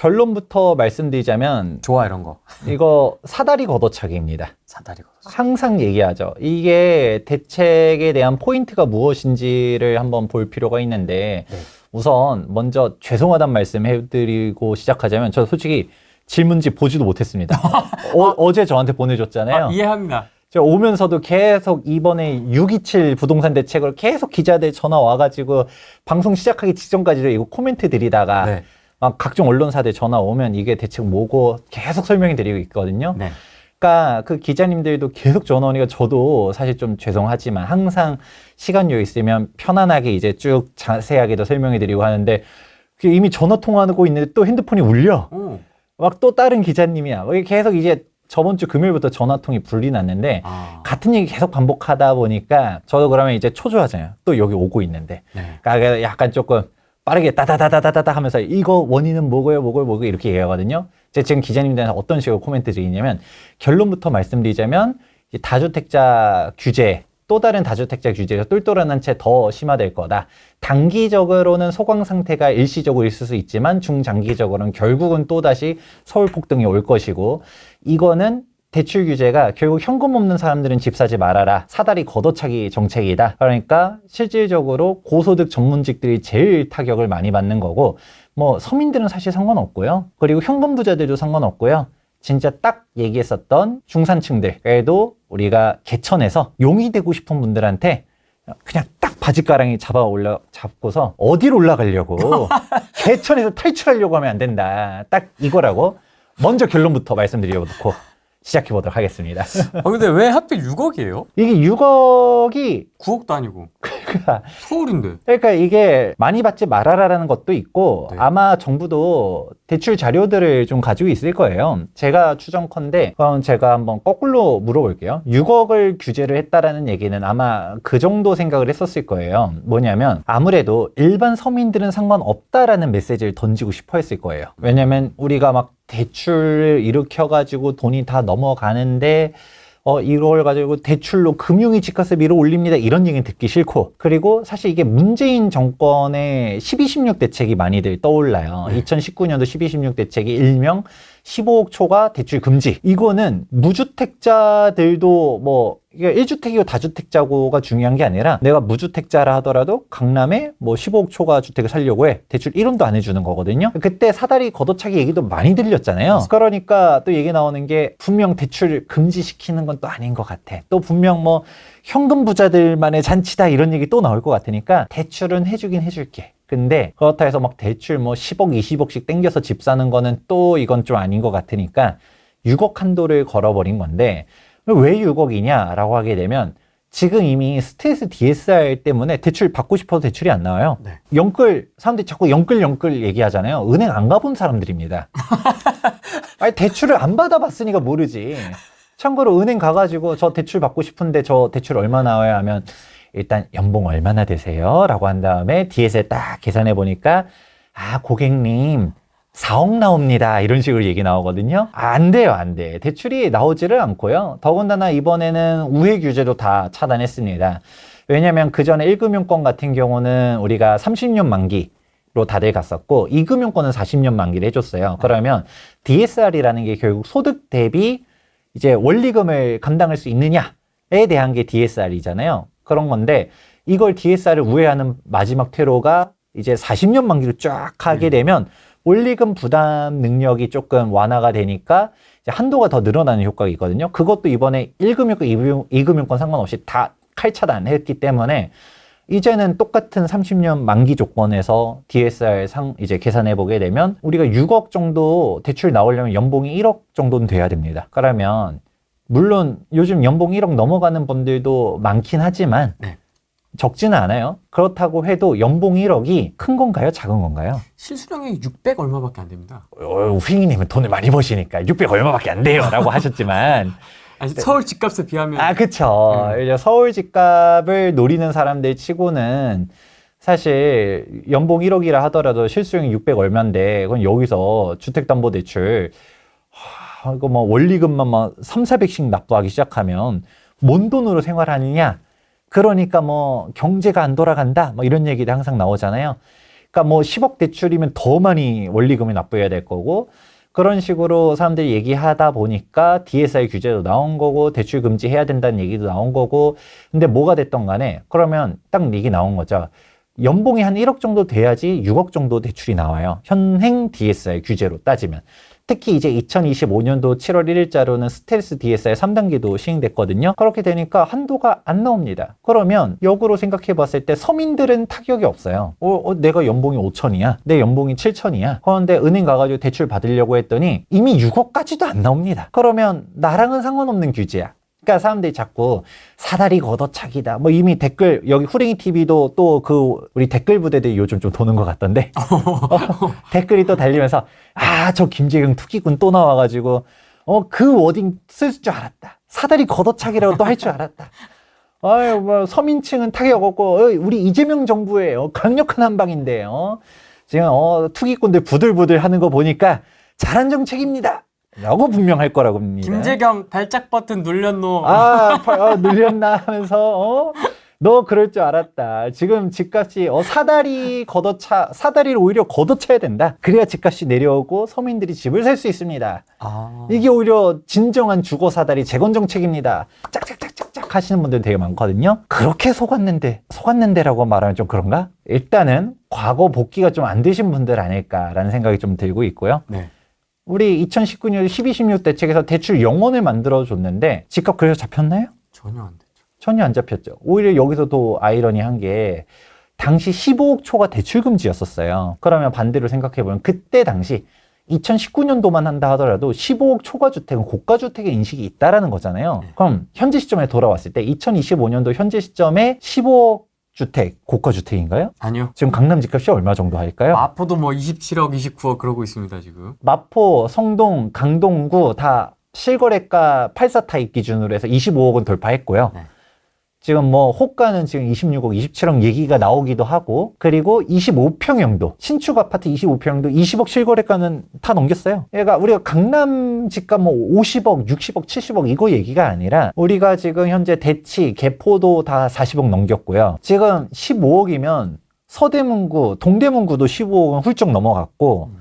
결론부터 말씀드리자면 좋아 이런 거. 이거 사다리 걷어차기입니다. 사다리 걷어차기. 항상 얘기하죠. 이게 대책에 대한 포인트가 무엇인지를 한번 볼 필요가 있는데 네. 우선 먼저 죄송하다는 말씀 해드리고 시작하자면 저 솔직히 질문지 보지도 못했습니다. 어제 저한테 보내줬잖아요. 이해합니다. 제가 오면서도 계속 이번에 627 부동산 대책을 계속 기자들 전화 와가지고 방송 시작하기 직전까지도 이거 코멘트 드리다가 네. 막 각종 언론사들 전화 오면 이게 대책 뭐고 계속 설명해 드리고 있거든요. 네. 그러니까 그 기자님들도 계속 전화 오니까 저도 사실 좀 죄송하지만 항상 시간 여유 있으면 편안하게 이제 쭉 자세하게도 설명해 드리고 하는데 이미 전화 통화하고 있는데 또 핸드폰이 울려. 막 또 다른 기자님이야. 계속 이제 저번 주 금요일부터 전화통이 불이 났는데 같은 얘기 계속 반복하다 보니까 저도 그러면 이제 초조하잖아요. 또 여기 오고 있는데. 네. 그러니까 약간 조금 빠르게 따다다다다다다 하면서 이거 원인은 뭐고요 이렇게 얘기하거든요. 제가 지금 기자님들한테 어떤 식으로 코멘트 드리냐면 결론부터 말씀드리자면 이제 다주택자 규제 또 다른 다주택자 규제가 똘똘한 한 채 더 심화될 거다. 단기적으로는 소강 상태가 일시적으로 있을 수 있지만 중장기적으로는 결국은 또다시 서울 폭등이 올 것이고 이거는 대출 규제가 결국 현금 없는 사람들은 집 사지 말아라. 사다리 걷어차기 정책이다. 그러니까 실질적으로 고소득 전문직들이 제일 타격을 많이 받는 거고 뭐 서민들은 사실 상관없고요. 그리고 현금 부자들도 상관없고요. 진짜 딱 얘기했었던 중산층들 그래도 우리가 개천에서 용이 되고 싶은 분들한테 그냥 딱 바지가랑이 잡고서 어디로 올라가려고 개천에서 탈출하려고 하면 안 된다. 딱 이거라고 먼저 결론부터 말씀드려놓고 시작해보도록 하겠습니다. 근데 왜 하필 6억이에요? 이게 6억이 9억도 아니고 서울인데. 그러니까 이게 많이 받지 말아라라는 것도 있고 네. 아마 정부도 대출 자료들을 좀 가지고 있을 거예요. 제가 추정컨대 그럼 제가 한번 거꾸로 물어볼게요. 6억을 규제를 했다라는 얘기는 아마 그 정도 생각을 했었을 거예요. 뭐냐면 아무래도 일반 서민들은 상관없다라는 메시지를 던지고 싶어 했을 거예요. 왜냐면 우리가 막 대출을 일으켜가지고 돈이 다 넘어가는데 이걸 가지고 대출로 금융위 집값을 밀어 올립니다. 이런 얘기는 듣기 싫고 그리고 사실 이게 문재인 정권의 12.16 대책이 많이들 떠올라요. 2019년도 12.16 대책이 일명 15억 초과 대출 금지. 이거는 무주택자들도 뭐 이게 1주택이고 다주택자고가 중요한 게 아니라 내가 무주택자라 하더라도 강남에 뭐 15억 초과 주택을 살려고 해. 대출 1원도 안 해주는 거거든요. 그때 사다리 걷어차기 얘기도 많이 들렸잖아요. 그러니까 또 얘기 나오는 게 분명 대출 금지시키는 건 또 아닌 것 같아. 또 분명 뭐 현금 부자들만의 잔치다 이런 얘기 또 나올 것 같으니까 대출은 해주긴 해줄게. 근데 그렇다 해서 막 대출 뭐 10억, 20억씩 땡겨서 집 사는 거는 또 이건 좀 아닌 것 같으니까 6억 한도를 걸어버린 건데 왜 6억이냐 라고 하게 되면 지금 이미 스트레스 DSR 때문에 대출 받고 싶어도 대출이 안 나와요. 네. 영끌, 사람들이 자꾸 영끌 얘기하잖아요. 은행 안 가본 사람들입니다. 아니 대출을 안 받아봤으니까 모르지. 참고로 은행 가가지고 저 대출 받고 싶은데 저 대출 얼마 나와야 하면 일단 연봉 얼마나 되세요? 라고 한 다음에 DSR 딱 계산해 보니까 고객님 4억 나옵니다. 이런 식으로 얘기 나오거든요. 안 돼요, 안 돼. 대출이 나오지를 않고요. 더군다나 이번에는 우회 규제도 다 차단했습니다. 왜냐면 그 전에 1금융권 같은 경우는 우리가 30년 만기로 다들 갔었고 2금융권은 40년 만기를 해줬어요. 그러면 DSR이라는 게 결국 소득 대비 이제 원리금을 감당할 수 있느냐에 대한 게 DSR이잖아요. 그런 건데 이걸 DSR을 우회하는 마지막 퇴로가 이제 40년 만기로 쫙 하게 되면 원리금 부담 능력이 조금 완화가 되니까 이제 한도가 더 늘어나는 효과가 있거든요. 그것도 이번에 1금융권, 2금융권 상관없이 다 칼차단했기 때문에 이제는 똑같은 30년 만기 조건에서 DSR 이제 계산해 보게 되면 우리가 6억 정도 대출 나오려면 연봉이 1억 정도는 돼야 됩니다. 그러면 물론 요즘 연봉 1억 넘어가는 분들도 많긴 하지만 적지는 않아요. 그렇다고 해도 연봉 1억이 큰 건가요? 작은 건가요? 실수령이 600 얼마밖에 안 됩니다. 휘잉님은 돈을 많이 버시니까 600 얼마밖에 안 돼요 라고 하셨지만 아니, 서울 집값에 비하면 그쵸. 이제 서울 집값을 노리는 사람들 치고는 사실 연봉 1억이라 하더라도 실수령이 600 얼마인데 그건 여기서 주택담보대출 이거 뭐 원리금만 막 3, 400씩 납부하기 시작하면 뭔 돈으로 생활하느냐. 그러니까 뭐 경제가 안 돌아간다 뭐 이런 얘기도 항상 나오잖아요. 그러니까 뭐 10억 대출이면 더 많이 원리금을 납부해야 될 거고, 그런 식으로 사람들이 얘기하다 보니까 DSR 규제도 나온 거고 대출 금지해야 된다는 얘기도 나온 거고. 근데 뭐가 됐던 간에 그러면 딱 얘기 나온 거죠. 연봉이 한 1억 정도 돼야지 6억 정도 대출이 나와요. 현행 DSR 규제로 따지면. 특히 이제 2025년도 7월 1일자로는 스텔스 DSR 3단계도 시행됐거든요. 그렇게 되니까 한도가 안 나옵니다. 그러면 역으로 생각해 봤을 때 서민들은 타격이 없어요. 내가 연봉이 5천이야. 내 연봉이 7천이야. 그런데 은행 가가지고 대출 받으려고 했더니 이미 6억까지도 안 나옵니다. 그러면 나랑은 상관없는 규제야. 그러니까 사람들이 자꾸 사다리 걷어차기다. 뭐 이미 댓글, 여기 후랭이 TV도 또 우리 댓글 부대들이 요즘 좀 도는 것 같던데. 댓글이 또 달리면서, 저 김재경 투기꾼 또 나와가지고, 그 워딩 쓸 줄 알았다. 사다리 걷어차기라고 또 할 줄 알았다. 뭐 서민층은 타격 없고, 우리 이재명 정부의 강력한 한방인데요. 지금, 투기꾼들 부들부들 하는 거 보니까 잘한 정책입니다. 라고 분명할 거라고 봅니다. 김재경 발작 버튼 눌렸노. 눌렸나 하면서 너 그럴 줄 알았다. 지금 집값이 사다리를 오히려 걷어차야 된다. 그래야 집값이 내려오고 서민들이 집을 살 수 있습니다. 이게 오히려 진정한 주거 사다리 재건 정책입니다. 짝짝짝짝짝 하시는 분들 되게 많거든요. 그렇게 속았는데라고 말하면 좀 그런가? 일단은 과거 복귀가 좀 안 되신 분들 아닐까라는 생각이 좀 들고 있고요. 네. 우리 2019년 12, 16 대책에서 대출 0원을 만들어줬는데 집값 그래서 잡혔나요? 전혀 안 됐죠. 전혀 안 잡혔죠. 오히려 여기서도 아이러니한 게 당시 15억 초가 대출 금지였었어요. 그러면 반대로 생각해보면 그때 당시 2019년도만 한다 하더라도 15억 초과 주택은 고가 주택의 인식이 있다라는 거잖아요. 그럼 현재 시점에 돌아왔을 때 2025년도 현재 시점에 15억 주택, 고가 주택인가요? 아니요. 지금 강남 집값이 얼마 정도 할까요? 마포도 뭐 27억, 29억 그러고 있습니다, 지금. 마포, 성동, 강동구 다 실거래가 84 타입 기준으로 해서 25억은 돌파했고요. 네. 지금 뭐 호가는 지금 26억, 27억 얘기가 나오기도 하고, 그리고 25평형도 신축 아파트 25평형도 20억 실거래가는 다 넘겼어요. 그러니까 우리가 강남 집값 뭐 50억, 60억, 70억 이거 얘기가 아니라 우리가 지금 현재 대치, 개포도 다 40억 넘겼고요. 지금 15억이면 서대문구, 동대문구도 15억은 훌쩍 넘어갔고,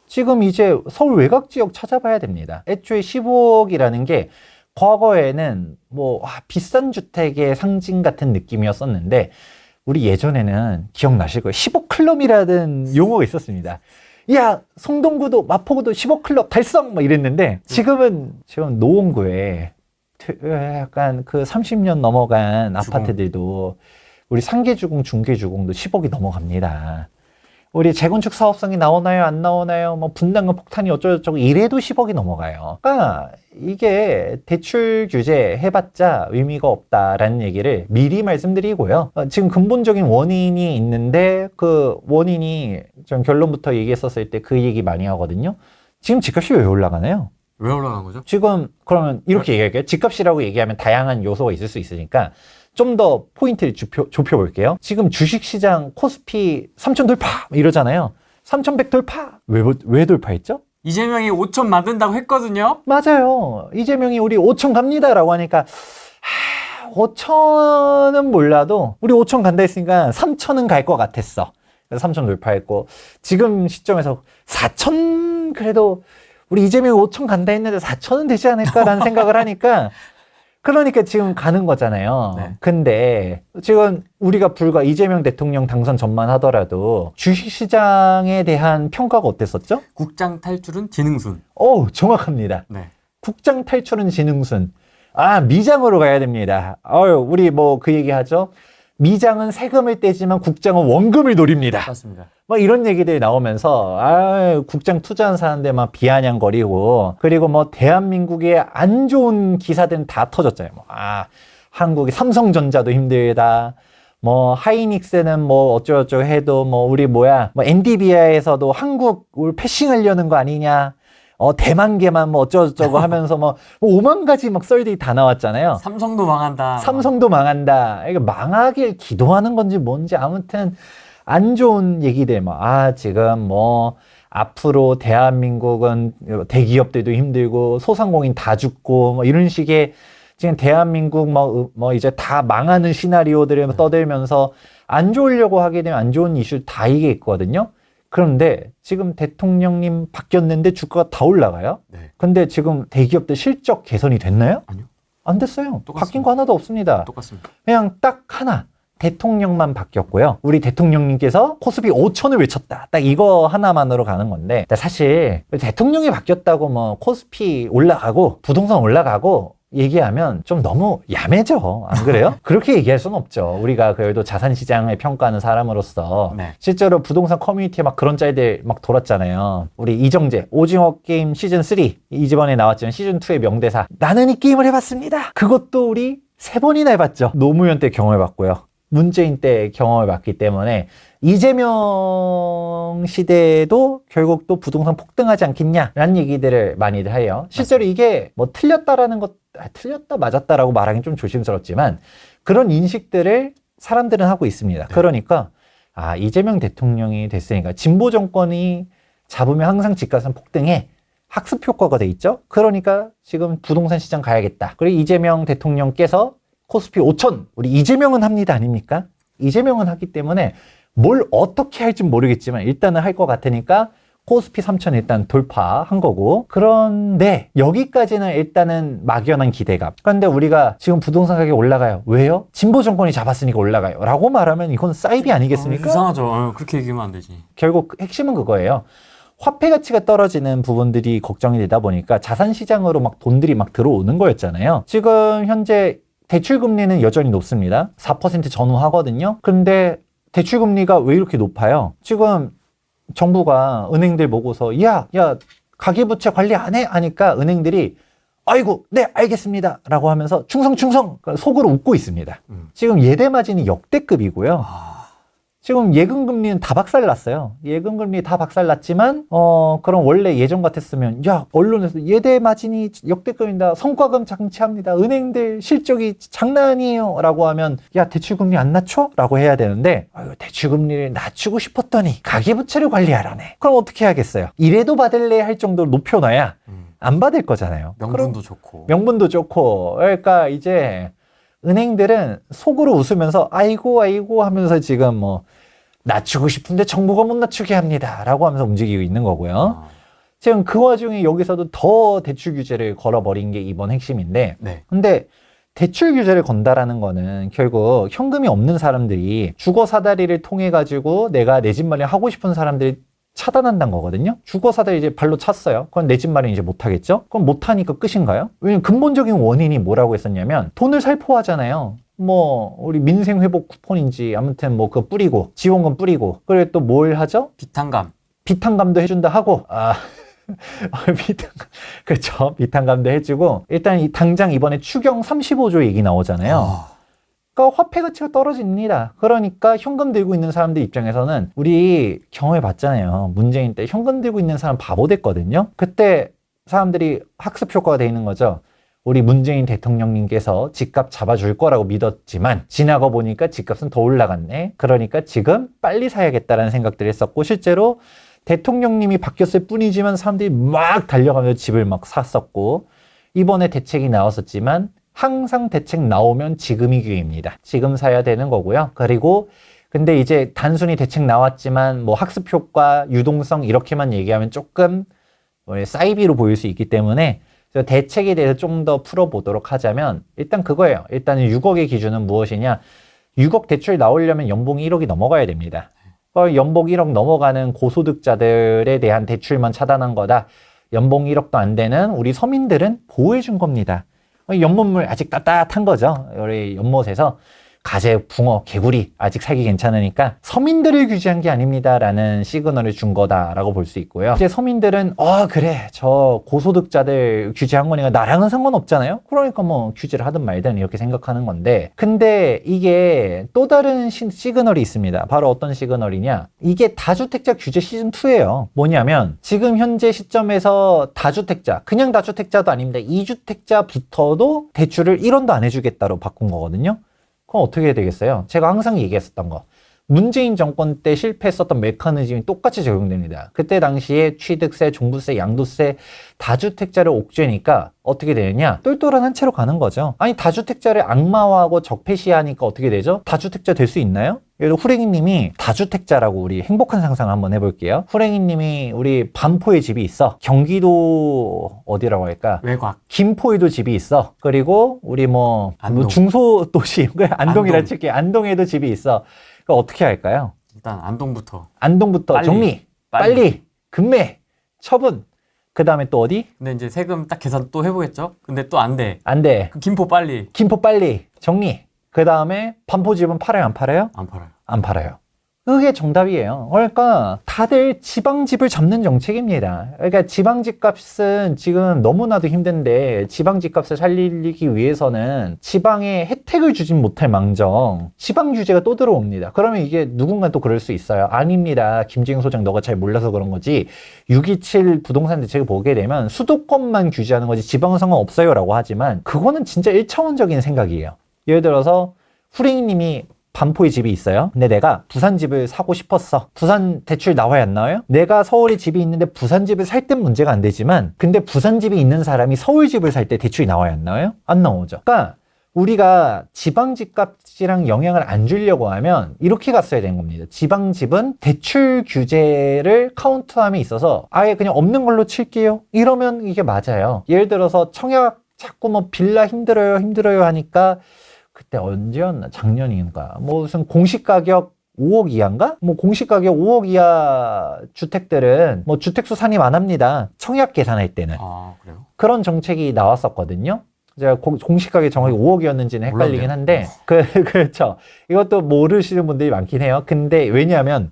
지금 이제 서울 외곽 지역 찾아봐야 됩니다. 애초에 15억이라는 게 과거에는 뭐 비싼 주택의 상징 같은 느낌이었었는데, 우리 예전에는 기억나실 거예요. 10억 클럽이라는 용어가 있었습니다. 야, 성동구도 마포구도 10억 클럽 달성 막 이랬는데, 지금 노원구에 약간 그 30년 넘어간 아파트들도 우리 상계주공, 중계주공도 10억이 넘어갑니다. 우리 재건축 사업성이 나오나요? 안 나오나요? 뭐 분담금 폭탄이 어쩌고저쩌고 이래도 10억이 넘어가요. 그러니까 이게 대출 규제 해봤자 의미가 없다라는 얘기를 미리 말씀드리고요. 지금 근본적인 원인이 있는데 그 원인이 좀 결론부터 얘기했었을 때 그 얘기 많이 하거든요. 지금 집값이 왜 올라가나요? 왜 올라간 거죠? 지금 그러면 이렇게 얘기할게요. 집값이라고 얘기하면 다양한 요소가 있을 수 있으니까 좀 더 포인트를 좁혀볼게요. 지금 주식시장 코스피 3천 돌파 이러잖아요. 3,100 돌파. 왜 돌파했죠? 이재명이 5천 만든다고 했거든요. 맞아요. 이재명이 우리 5천 갑니다라고 하니까 5천은 몰라도 우리 5천 간다 했으니까 3천은 갈 것 같았어. 그래서 3천 돌파했고, 지금 시점에서 4천 그래도 우리 이재명이 5천 간다 했는데 4천은 되지 않을까라는 생각을 하니까, 그러니까 지금 가는 거잖아요. 네. 근데 지금 우리가 불과 이재명 대통령 당선 전만 하더라도 주식시장에 대한 평가가 어땠었죠? 국장 탈출은 지능순. 정확합니다. 네. 국장 탈출은 지능순. 미장으로 가야 됩니다. 우리 뭐 그 얘기 하죠. 미장은 세금을 떼지만 국장은 원금을 노립니다. 맞습니다. 뭐 이런 얘기들이 나오면서 국장 투자한 사람들만 비아냥거리고, 그리고 뭐 대한민국의 안 좋은 기사들은 다 터졌잖아요. 한국이 삼성전자도 힘들다. 뭐 하이닉스는 뭐 어쩌고저쩌고 해도 뭐 우리 엔디비아에서도 한국을 패싱하려는 거 아니냐. 대만계만 뭐 어쩌고저쩌고 하면서 뭐 5만 가지 막 썰들이 다 나왔잖아요. 삼성도 망한다. 삼성도 망한다. 이거 망하길 기도하는 건지 뭔지 아무튼 안 좋은 얘기들 지금 뭐 앞으로 대한민국은 대기업들도 힘들고 소상공인 다 죽고 뭐 이런 식의 지금 대한민국 뭐 이제 다 망하는 시나리오들을 떠들면서 안 좋으려고 하게 되면 안 좋은 이슈 다 이게 있거든요. 그런데 지금 대통령님 바뀌었는데 주가가 다 올라가요? 네. 근데 지금 대기업들 실적 개선이 됐나요? 아니요. 안 됐어요. 똑같습니다. 바뀐 거 하나도 없습니다. 똑같습니다. 그냥 딱 하나. 대통령만 바뀌었고요. 우리 대통령님께서 코스피 5천을 외쳤다. 딱 이거 하나만으로 가는 건데 사실 대통령이 바뀌었다고 뭐 코스피 올라가고 부동산 올라가고 얘기하면 좀 너무 야매죠. 안 그래요? 그렇게 얘기할 수는 없죠. 우리가 그래도 자산시장을 평가하는 사람으로서 네. 실제로 부동산 커뮤니티에 막 그런 짤들 막 돌았잖아요. 우리 이정재 오징어 게임 시즌3 이번에 나왔지만 시즌2의 명대사 나는 이 게임을 해봤습니다. 그것도 우리 3번이나 해봤죠. 노무현 때 경험해봤고요. 문재인 때 경험을 봤기 때문에 이재명 시대에도 결국 또 부동산 폭등하지 않겠냐라는 얘기들을 많이들 해요. 실제로 이게 뭐 틀렸다라는 것, 틀렸다 맞았다라고 말하기는 좀 조심스럽지만 그런 인식들을 사람들은 하고 있습니다. 그러니까 이재명 대통령이 됐으니까 진보 정권이 잡으면 항상 집값은 폭등해. 학습 효과가 돼 있죠. 그러니까 지금 부동산 시장 가야겠다. 그리고 이재명 대통령께서 코스피 5천 우리 이재명은 합니다 아닙니까? 이재명은 하기 때문에 뭘 어떻게 할지 모르겠지만 일단은 할 것 같으니까 코스피 3천 일단 돌파한 거고 그런데 여기까지는 일단은 막연한 기대감. 그런데 우리가 지금 부동산 가격이 올라가요. 왜요? 진보 정권이 잡았으니까 올라가요 라고 말하면 이건 사이비 아니겠습니까? 이상하죠. 그렇게 얘기하면 안 되지. 결국 핵심은 그거예요. 화폐 가치가 떨어지는 부분들이 걱정이 되다 보니까 자산 시장으로 막 돈들이 막 들어오는 거였잖아요. 지금 현재 대출 금리는 여전히 높습니다. 4% 전후하거든요. 근데 대출 금리가 왜 이렇게 높아요? 지금 정부가 은행들 보고서 야 가계부채 관리 안 해? 하니까 은행들이 아이고 네 알겠습니다 라고 하면서 충성 속으로 웃고 있습니다. 지금 예대 마진이 역대급이고요. 지금 예금금리는 다 박살났어요. 예금금리 다 박살났지만 그럼 원래 예전 같았으면 야 언론에서 예대 마진이 역대급입니다. 성과금 장치합니다. 은행들 실적이 장난 아니에요 라고 하면 야 대출금리 안 낮춰? 라고 해야 되는데 대출금리를 낮추고 싶었더니 가계부채를 관리하라네. 그럼 어떻게 하겠어요? 이래도 받을래 할 정도로 높여놔야 안 받을 거잖아요. 명분도 좋고. 명분도 좋고 그러니까 이제 은행들은 속으로 웃으면서 아이고 하면서 지금 뭐 낮추고 싶은데 정부가 못 낮추게 합니다 라고 하면서 움직이고 있는 거고요. 지금 그 와중에 여기서도 더 대출 규제를 걸어버린 게 이번 핵심인데 네. 근데 대출 규제를 건다라는 거는 결국 현금이 없는 사람들이 주거 사다리를 통해 가지고 내가 내 집 마련 하고 싶은 사람들이 차단한다는 거거든요. 주거 사다리 이제 발로 찼어요. 그건 내 집 마련 이제 못하겠죠? 그럼 못하니까 끝인가요? 왜냐면 근본적인 원인이 뭐라고 했었냐면 돈을 살포하잖아요. 뭐 우리 민생회복 쿠폰인지 아무튼 뭐 그거 뿌리고 지원금 뿌리고 그리고 또 뭘 하죠? 비탄감도 해준다 하고 그렇죠. 비탄감도 해주고 일단 당장 이번에 추경 35조 얘기 나오잖아요. 그러니까 화폐 가치가 떨어집니다. 그러니까 현금 들고 있는 사람들 입장에서는 우리 경험해 봤잖아요. 문재인 때 현금 들고 있는 사람 바보 됐거든요. 그때 사람들이 학습 효과가 돼 있는 거죠. 우리 문재인 대통령님께서 집값 잡아줄 거라고 믿었지만 지나고 보니까 집값은 더 올라갔네. 그러니까 지금 빨리 사야겠다라는 생각들을 했었고 실제로 대통령님이 바뀌었을 뿐이지만 사람들이 막 달려가면서 집을 막 샀었고 이번에 대책이 나왔었지만 항상 대책 나오면 지금이 기회입니다. 지금 사야 되는 거고요. 그리고 근데 이제 단순히 대책 나왔지만 뭐 학습 효과, 유동성 이렇게만 얘기하면 조금 사이비로 보일 수 있기 때문에 대책에 대해서 좀 더 풀어보도록 하자면 일단 그거예요. 일단은 6억의 기준은 무엇이냐. 6억 대출 나오려면 연봉이 1억이 넘어가야 됩니다. 연봉 1억 넘어가는 고소득자들에 대한 대출만 차단한 거다. 연봉 1억도 안 되는 우리 서민들은 보호해 준 겁니다. 연못물 아직 따뜻한 거죠. 우리 연못에서 가재, 붕어, 개구리 아직 살기 괜찮으니까 서민들을 규제한 게 아닙니다라는 시그널을 준 거다라고 볼 수 있고요. 이제 서민들은 그래 저 고소득자들 규제한 거니까 나랑은 상관없잖아요. 그러니까 뭐 규제를 하든 말든 이렇게 생각하는 건데 근데 이게 또 다른 시그널이 있습니다. 바로 어떤 시그널이냐 이게 다주택자 규제 시즌2예요. 뭐냐면 지금 현재 시점에서 다주택자 그냥 다주택자도 아닙니다. 2주택자부터도 대출을 1원도 안 해주겠다로 바꾼 거거든요. 그럼 어떻게 되겠어요? 제가 항상 얘기했었던 거. 문재인 정권 때 실패했었던 메커니즘이 똑같이 적용됩니다. 그때 당시에 취득세, 종부세, 양도세, 다주택자를 옥죄니까 어떻게 되느냐? 똘똘한 한 채로 가는 거죠. 아니 다주택자를 악마화하고 적폐시하니까 어떻게 되죠? 다주택자 될 수 있나요? 예를 들어 후랭이님이 다주택자라고 우리 행복한 상상을 한번 해볼게요. 후랭이님이 우리 반포에 집이 있어. 경기도 어디라고 할까? 외곽. 김포에도 집이 있어. 그리고 우리 뭐 안동. 중소도시 안동이라 안동. 칠게. 안동에도 집이 있어. 그럼 어떻게 할까요? 일단 안동부터. 안동부터 빨리. 정리, 빨리, 급매, 처분. 그 다음에 또 어디? 근데 이제 세금 딱 계산 또 해보겠죠? 근데 또 안 돼. 안 돼. 그 김포 빨리. 김포 빨리, 정리. 그 다음에 반포집은 팔아요, 안 팔아요? 안 팔아요. 안 팔아요. 그게 정답이에요. 그러니까 다들 지방집을 잡는 정책입니다. 그러니까 지방집 값은 지금 너무나도 힘든데 지방집 값을 살리기 위해서는 지방에 혜택을 주진 못할 망정 지방 규제가 또 들어옵니다. 그러면 이게 누군가 또 그럴 수 있어요. 아닙니다. 김지영 소장 너가 잘 몰라서 그런 거지. 627 부동산 대책을 보게 되면 수도권만 규제하는 거지 지방은 상관없어요 라고 하지만 그거는 진짜 1차원적인 생각이에요. 예를 들어서 후랭이님이 반포에 집이 있어요. 근데 내가 부산 집을 사고 싶었어. 부산 대출 나와야 안 나와요? 내가 서울에 집이 있는데 부산 집을 살 땐 문제가 안 되지만 근데 부산 집이 있는 사람이 서울 집을 살 때 대출이 나와야 안 나와요? 안 나오죠. 그러니까 우리가 지방 집값이랑 영향을 안 주려고 하면 이렇게 갔어야 되는 겁니다. 지방 집은 대출 규제를 카운트함에 있어서 아예 그냥 없는 걸로 칠게요. 이러면 이게 맞아요. 예를 들어서 청약 자꾸 뭐 빌라 힘들어요 하니까 그때 언제였나? 작년인가? 뭐 무슨 공시가격 5억 이하인가? 뭐 공시가격 5억 이하 주택들은 뭐 주택수 산입 안 합니다. 청약 계산할 때는. 아, 그래요? 그런 정책이 나왔었거든요. 제가 공시가격이 정확히 5억이었는지는 헷갈리긴 한데 그렇죠. 이것도 모르시는 분들이 많긴 해요. 근데 왜냐하면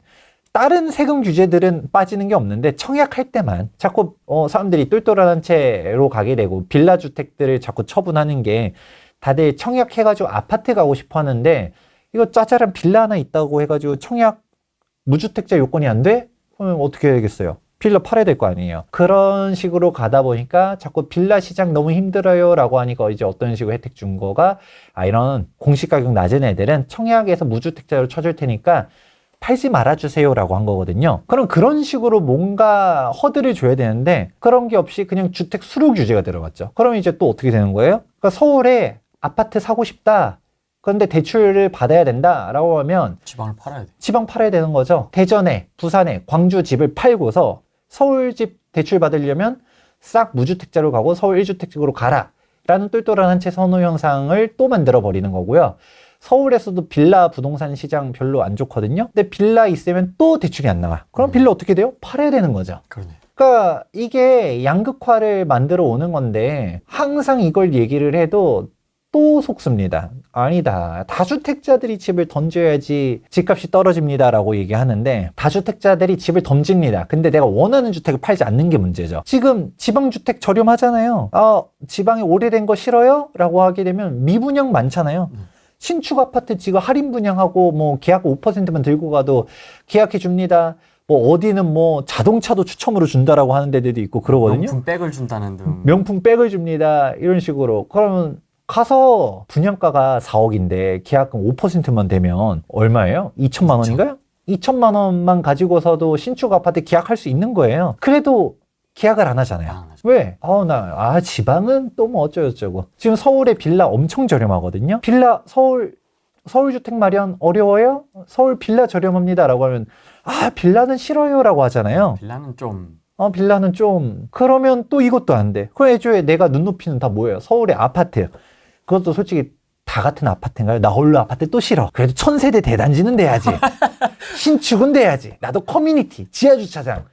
다른 세금 규제들은 빠지는 게 없는데 청약할 때만 자꾸 사람들이 똘똘한 채로 가게 되고 빌라 주택들을 자꾸 처분하는 게 다들 청약해가지고 아파트 가고 싶어 하는데 이거 짜잘한 빌라 하나 있다고 해가지고 청약 무주택자 요건이 안 돼? 그러면 어떻게 해야겠어요? 빌라 팔아야 될 거 아니에요. 그런 식으로 가다 보니까 자꾸 빌라 시장 너무 힘들어요 라고 하니까 이제 어떤 식으로 혜택 준 거가 이런 공시가격 낮은 애들은 청약에서 무주택자로 쳐줄 테니까 팔지 말아주세요 라고 한 거거든요. 그럼 그런 식으로 뭔가 허들을 줘야 되는데 그런 게 없이 그냥 주택 수로 규제가 들어갔죠. 그러면 이제 또 어떻게 되는 거예요? 그러니까 서울에 아파트 사고 싶다. 그런데 대출을 받아야 된다 라고 하면 지방을 팔아야 돼. 지방 팔아야 되는 거죠. 대전에, 부산에, 광주 집을 팔고서 서울 집 대출 받으려면 싹 무주택자로 가고 서울 1주택지구로 가라 라는 똘똘한 한 채 선호 현상을 또 만들어 버리는 거고요. 서울에서도 빌라 부동산 시장 별로 안 좋거든요. 근데 빌라 있으면 또 대출이 안 나와. 그럼 빌라 어떻게 돼요? 팔아야 되는 거죠. 그러네. 그러니까 이게 양극화를 만들어 오는 건데 항상 이걸 얘기를 해도 또 속습니다. 아니다. 다주택자들이 집을 던져야지 집값이 떨어집니다 라고 얘기하는데 다주택자들이 집을 던집니다. 근데 내가 원하는 주택을 팔지 않는 게 문제죠. 지금 지방주택 저렴하잖아요. 지방에 오래된 거 싫어요? 라고 하게 되면 미분양 많잖아요. 신축 아파트 지금 할인 분양하고 뭐 계약 5%만 들고 가도 계약해 줍니다. 뭐 어디는 뭐 자동차도 추첨으로 준다라고 하는 데들도 있고 그러거든요. 명품 백을 준다는 등. 명품 백을 줍니다. 이런 식으로. 그러면 가서 분양가가 4억인데 계약금 5%만 되면 얼마예요? 2천만 원인가요? 2천만 원만 가지고서도 신축 아파트 계약할 수 있는 거예요. 그래도 계약을 안 하잖아요. 왜? 지방은 또 뭐 어쩌고저쩌고. 지금 서울에 빌라 엄청 저렴하거든요. 빌라 서울 주택 마련 어려워요? 서울 빌라 저렴합니다 라고 하면 빌라는 싫어요 라고 하잖아요. 빌라는 좀. 빌라는 좀. 그러면 또 이것도 안 돼. 그럼 애초에 내가 눈높이는 다 뭐예요? 서울의 아파트. 그것도 솔직히 다 같은 아파트인가요? 나 홀로 아파트 또 싫어. 그래도 1000세대 대단지는 돼야지. 신축은 돼야지. 나도 커뮤니티, 지하주차장,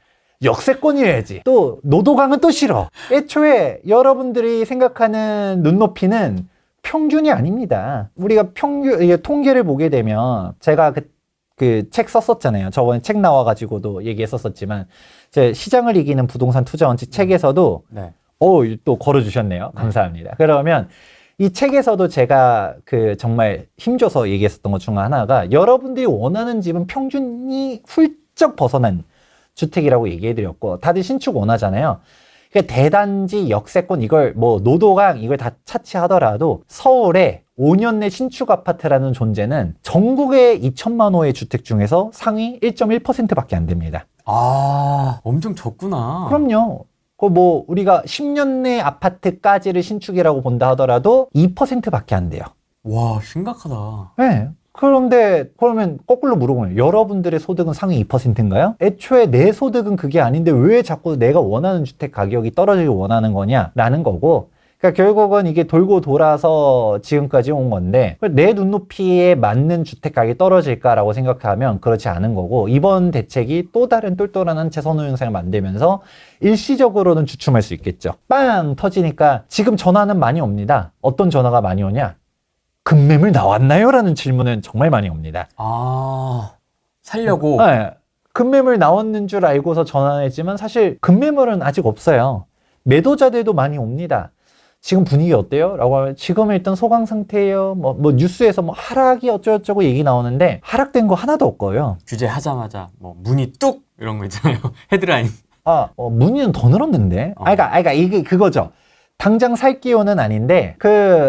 역세권이어야지. 또 노도강은 또 싫어. 애초에 여러분들이 생각하는 눈높이는 평균이 아닙니다. 우리가 통계를 보게 되면 제가 그 책 썼었잖아요. 저번에 책 나와가지고도 얘기했었지만 제 시장을 이기는 부동산 투자 원칙 책에서도 네. 또 걸어주셨네요. 감사합니다. 그러면 이 책에서도 제가 정말 힘줘서 얘기했었던 것 중 하나가 여러분들이 원하는 집은 평균이 훌쩍 벗어난 주택이라고 얘기해드렸고 다들 신축 원하잖아요. 그러니까 대단지, 역세권 이걸 뭐 노도강 이걸 다 차치하더라도 서울에 5년 내 신축 아파트라는 존재는 전국의 2천만 호의 주택 중에서 상위 1.1%밖에 안 됩니다. 아, 엄청 적구나. 그럼요. 그 뭐 우리가 10년 내 아파트까지를 신축이라고 본다 하더라도 2%밖에 안 돼요. 와, 심각하다. 네. 그런데 그러면 거꾸로 물어보면 여러분들의 소득은 상위 2%인가요? 애초에 내 소득은 그게 아닌데 왜 자꾸 내가 원하는 주택 가격이 떨어지길 원하는 거냐라는 거고, 그러니까 결국은 이게 돌고 돌아서 지금까지 온 건데 내 눈높이에 맞는 주택 가격이 떨어질까라고 생각하면 그렇지 않은 거고, 이번 대책이 또 다른 똘똘한 한 채 선호 현상을 만들면서 일시적으로는 주춤할 수 있겠죠. 빵 터지니까 지금 전화는 많이 옵니다. 어떤 전화가 많이 오냐? 급매물 나왔나요? 라는 질문은 정말 많이 옵니다. 아, 살려고. 네, 급매물 나왔는 줄 알고서 전화했지만 사실 급매물은 아직 없어요. 매도자들도 많이 옵니다. 지금 분위기 어때요? 라고 하면 지금은 일단 소강 상태예요. 뭐 뉴스에서 뭐 하락이 어쩌고저쩌고 얘기 나오는데 하락된 거 하나도 없고요. 규제하자마자 뭐 문이 뚝 이런 거 있잖아요. 헤드라인. 문의는 더 늘었는데. 그러니까 이게 그거죠. 당장 살 기호는 아닌데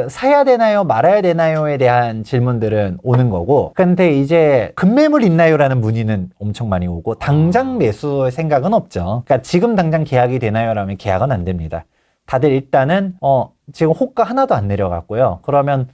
사야 되나요 말아야 되나요에 대한 질문들은 오는 거고, 근데 이제 급매물 있나요 라는 문의는 엄청 많이 오고 당장 매수 생각은 없죠. 그러니까 지금 당장 계약이 되나요 라면 계약은 안 됩니다. 다들 일단은 지금 호가 하나도 안 내려갔고요. 그러면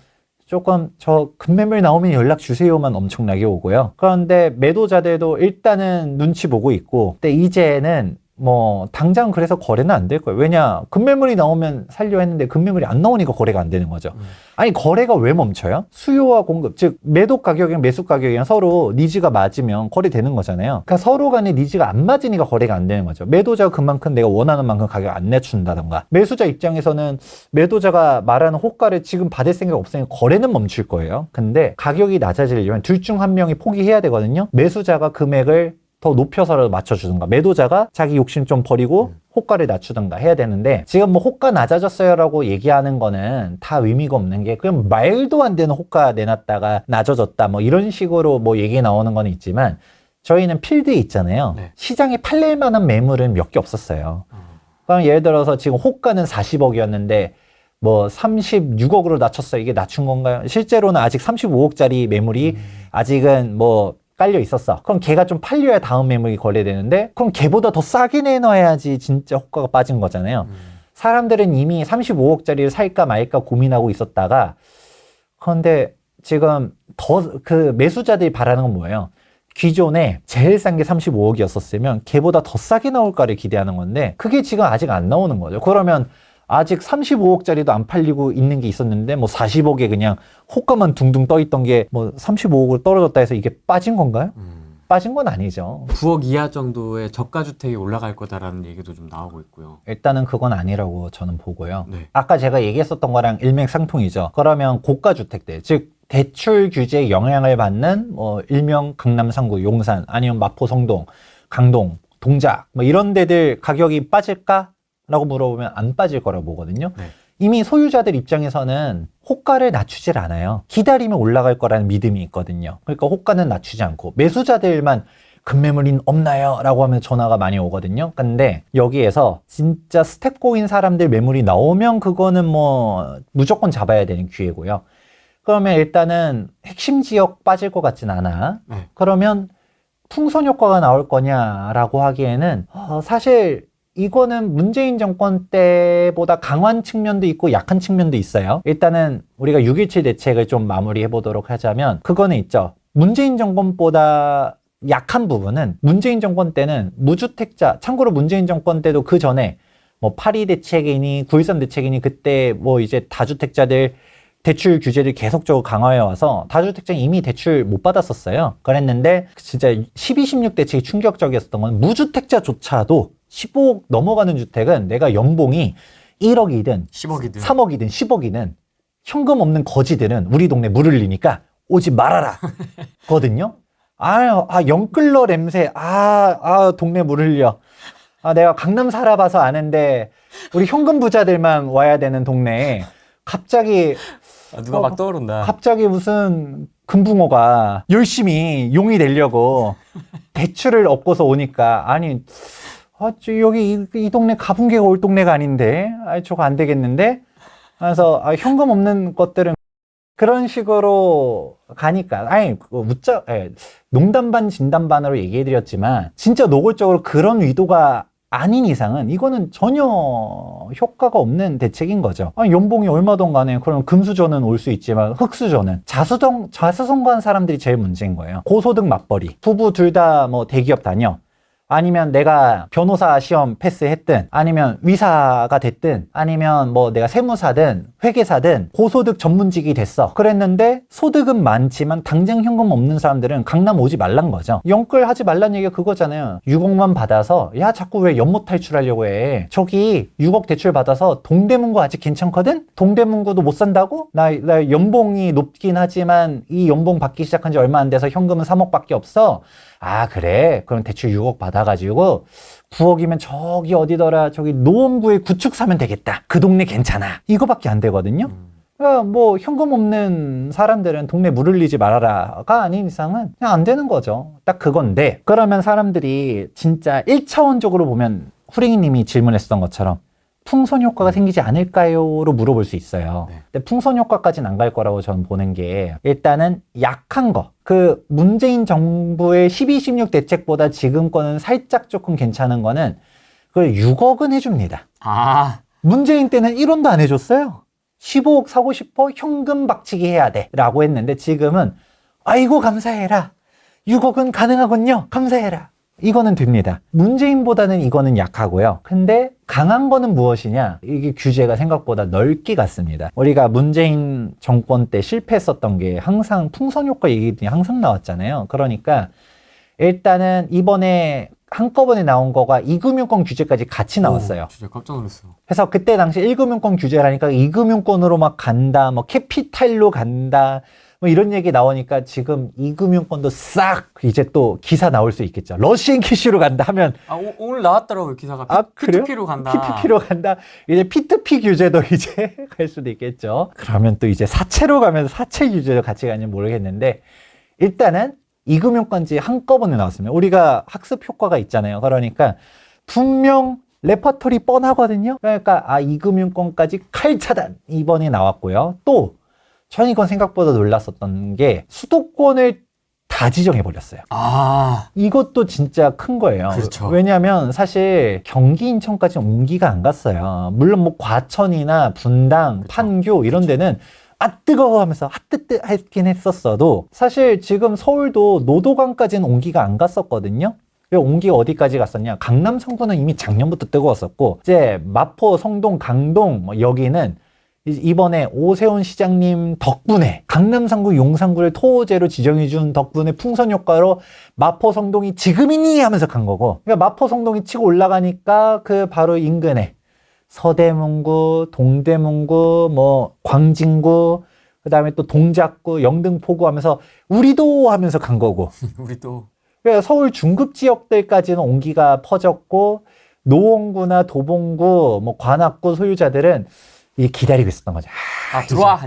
조금 저 급매물 나오면 연락 주세요만 엄청나게 오고요. 그런데 매도자들도 일단은 눈치 보고 있고, 근데 이제는 뭐 당장 그래서 거래는 안 될 거예요. 왜냐, 급매물이 나오면 살려 했는데 급매물이 안 나오니까 거래가 안 되는 거죠. 아니 거래가 왜 멈춰요? 수요와 공급, 즉 매도 가격이랑 매수 가격이랑 서로 니즈가 맞으면 거래되는 거잖아요. 그러니까 서로 간에 니즈가 안 맞으니까 거래가 안 되는 거죠. 매도자가 그만큼 내가 원하는 만큼 가격 안 내준다던가, 매수자 입장에서는 매도자가 말하는 호가를 지금 받을 생각 없으니까 거래는 멈출 거예요. 근데 가격이 낮아지려면 둘 중 한 명이 포기해야 되거든요. 매수자가 금액을 더 높여서라도 맞춰주든가, 매도자가 자기 욕심 좀 버리고 호가를 낮추든가 해야 되는데, 지금 뭐 호가 낮아졌어요 라고 얘기하는 거는 다 의미가 없는 게, 그냥 말도 안 되는 호가 내놨다가 낮아졌다 뭐 이런 식으로 뭐 얘기 나오는 건 있지만, 저희는 필드에 있잖아요. 네. 시장에 팔릴 만한 매물은 몇 개 없었어요. 그럼 예를 들어서 지금 호가는 40억이었는데 뭐 36억으로 낮췄어요. 이게 낮춘 건가요? 실제로는 아직 35억짜리 매물이 아직은 뭐 깔려 있었어. 그럼 걔가 좀 팔려야 다음 매물이 거래되는데, 그럼 걔보다 더 싸게 내놔야지 진짜 호가가 빠진 거잖아요. 사람들은 이미 35억짜리를 살까 말까 고민하고 있었다가, 그런데 지금 매수자들이 바라는 건 뭐예요? 기존에 제일 싼 게 35억이었었으면 걔보다 더 싸게 나올까를 기대하는 건데, 그게 지금 아직 안 나오는 거죠. 그러면 아직 35억짜리도 안 팔리고 있는 게 있었는데 뭐 40억에 그냥 호가만 둥둥 떠 있던 게 뭐 35억으로 떨어졌다 해서 이게 빠진 건가요? 빠진 건 아니죠. 9억 이하 정도의 저가주택이 올라갈 거다라는 얘기도 좀 나오고 있고요. 일단은 그건 아니라고 저는 보고요. 네. 아까 제가 얘기했었던 거랑 일맥상통이죠. 그러면 고가주택들, 즉 대출 규제에 영향을 받는 뭐 일명 강남 3구, 용산, 아니면 마포, 성동, 강동, 동작 뭐 이런 데들 가격이 빠질까? 라고 물어보면 안 빠질 거라고 보거든요. 네. 이미 소유자들 입장에서는 호가를 낮추질 않아요. 기다리면 올라갈 거라는 믿음이 있거든요. 그러니까 호가는 낮추지 않고, 매수자들만 급매물이 없나요? 라고 하면 전화가 많이 오거든요. 근데 여기에서 진짜 스텝 고인 사람들 매물이 나오면 그거는 뭐 무조건 잡아야 되는 기회고요. 그러면 일단은 핵심 지역 빠질 것 같진 않아. 네. 그러면 풍선 효과가 나올 거냐라고 하기에는 사실 이거는 문재인 정권 때보다 강한 측면도 있고 약한 측면도 있어요. 일단은 우리가 6.17 대책을 좀 마무리해 보도록 하자면 그거는 있죠. 문재인 정권보다 약한 부분은, 문재인 정권 때는 무주택자, 참고로 문재인 정권 때도 그 전에 뭐 8.2 대책이니 9.13 대책이니 그때 뭐 이제 다주택자들 대출 규제를 계속적으로 강화해 와서 다주택자는 이미 대출 못 받았었어요. 그랬는데 진짜 12, 16 대책이 충격적이었던 건 무주택자조차도 15억 넘어가는 주택은 내가 연봉이 1억이든 10억이든 3억이든 10억이든 현금 없는 거지들은 우리 동네 물 흘리니까 오지 말아라 거든요. 영끌러 냄새, 동네 물 흘려. 내가 강남 살아봐서 아는데 우리 현금 부자들만 와야 되는 동네에 갑자기 누가 막 떠오른다. 갑자기 무슨 금붕어가 열심히 용이 되려고 대출을 얻고서 오니까, 여기 이 동네 가분개가 올 동네가 아닌데, 저거 안 되겠는데? 그래서 현금 없는 것들은 그런 식으로 가니까, 농담 반 진담 반으로 얘기해드렸지만, 진짜 노골적으로 그런 의도가 아닌 이상은 이거는 전혀 효과가 없는 대책인 거죠. 연봉이 얼마든 간에 그럼 금수저는 올 수 있지만 흑수저는 자수성가한 사람들이 제일 문제인 거예요. 고소득 맞벌이, 부부 둘 다 뭐 대기업 다녀, 아니면 내가 변호사 시험 패스했든, 아니면 위사가 됐든, 아니면 뭐 내가 세무사든 회계사든 고소득 전문직이 됐어. 그랬는데 소득은 많지만 당장 현금 없는 사람들은 강남 오지 말란 거죠. 영끌 하지 말란 얘기가 그거잖아요. 6억만 받아서 야 자꾸 왜 연못 탈출하려고 해. 저기 6억 대출 받아서 동대문구 아직 괜찮거든? 동대문구도 못 산다고? 나 연봉이 높긴 하지만 이 연봉 받기 시작한 지 얼마 안 돼서 현금은 3억밖에 없어. 그래? 그럼 대출 6억 받아가지고 9억이면 저기 어디더라, 저기 노원구에 구축 사면 되겠다. 그 동네 괜찮아. 이거밖에 안 되거든요. 그러니까 뭐 현금 없는 사람들은 동네 물 흘리지 말아라가 아닌 이상은 그냥 안 되는 거죠. 딱 그건데, 그러면 사람들이 진짜 1차원적으로 보면 후랭이님이 질문했던 것처럼 풍선 효과가 생기지 않을까요? 로 물어볼 수 있어요. 근데 풍선 효과까지는 안 갈 거라고 저는 보는 게, 일단은 약한 거. 그 문재인 정부의 12, 16 대책보다 지금 거는 살짝 조금 괜찮은 거는 그 6억은 해줍니다. 문재인 때는 1원도 안 해줬어요. 15억 사고 싶어? 현금 박치기 해야 돼. 라고 했는데 지금은 아이고 감사해라. 6억은 가능하군요. 감사해라. 이거는 됩니다. 문재인보다는 이거는 약하고요. 근데 강한 거는 무엇이냐? 이게 규제가 생각보다 넓게 갔습니다. 우리가 문재인 정권 때 실패했었던 게 항상 풍선 효과 얘기들이 항상 나왔잖아요. 그러니까 일단은 이번에 한꺼번에 나온 거가 2금융권 규제까지 같이 나왔어요. 진짜 깜짝 놀랐어. 그래서 그때 당시 1금융권 규제라니까 2금융권으로 막 간다, 뭐 캐피탈로 간다, 뭐 이런 얘기 나오니까 지금 2금융권도 싹 이제 또 기사 나올 수 있겠죠. 러시안 캐시로 간다 하면 오늘 나왔더라고요, 기사가. 그래요? P2P로 간다. P2P로 간다. 이제 P2P 규제도 이제 갈 수도 있겠죠. 그러면 또 이제 사채로 가면서 사채 규제도 같이 가는지 모르겠는데, 일단은 2금융권지 한꺼번에 나왔습니다. 우리가 학습 효과가 있잖아요. 그러니까 분명 레퍼토리 뻔하거든요. 그러니까 2금융권까지 칼 차단 이번에 나왔고요. 또 전 이건 생각보다 놀랐었던 게 수도권을 다 지정해버렸어요. 이것도 진짜 큰 거예요. 그렇죠. 왜냐하면 사실 경기 인천까지 온기가 안 갔어요. 물론 뭐 과천이나 분당, 그렇죠. 판교 이런 데는 뜨거워 하면서 핫뜨뜨했긴 했었어도, 사실 지금 서울도 노도강까지는 온기가 안 갔었거든요. 왜 온기가 어디까지 갔었냐? 강남 성구는 이미 작년부터 뜨거웠었고, 이제 마포, 성동, 강동 뭐 여기는 이번에 오세훈 시장님 덕분에 강남 3구, 용산구를 토호제로 지정해준 덕분에 풍선 효과로 마포, 성동이 지금이니 하면서 간 거고, 그러니까 마포, 성동이 치고 올라가니까 그 바로 인근에 서대문구, 동대문구, 뭐 광진구, 그 다음에 또 동작구, 영등포구 하면서 우리도 하면서 간 거고. 우리도. 그러니까 서울 중급 지역들까지는 온기가 퍼졌고, 노원구나 도봉구, 뭐 관악구 소유자들은 이게 기다리고 있었던 거죠. 들어와,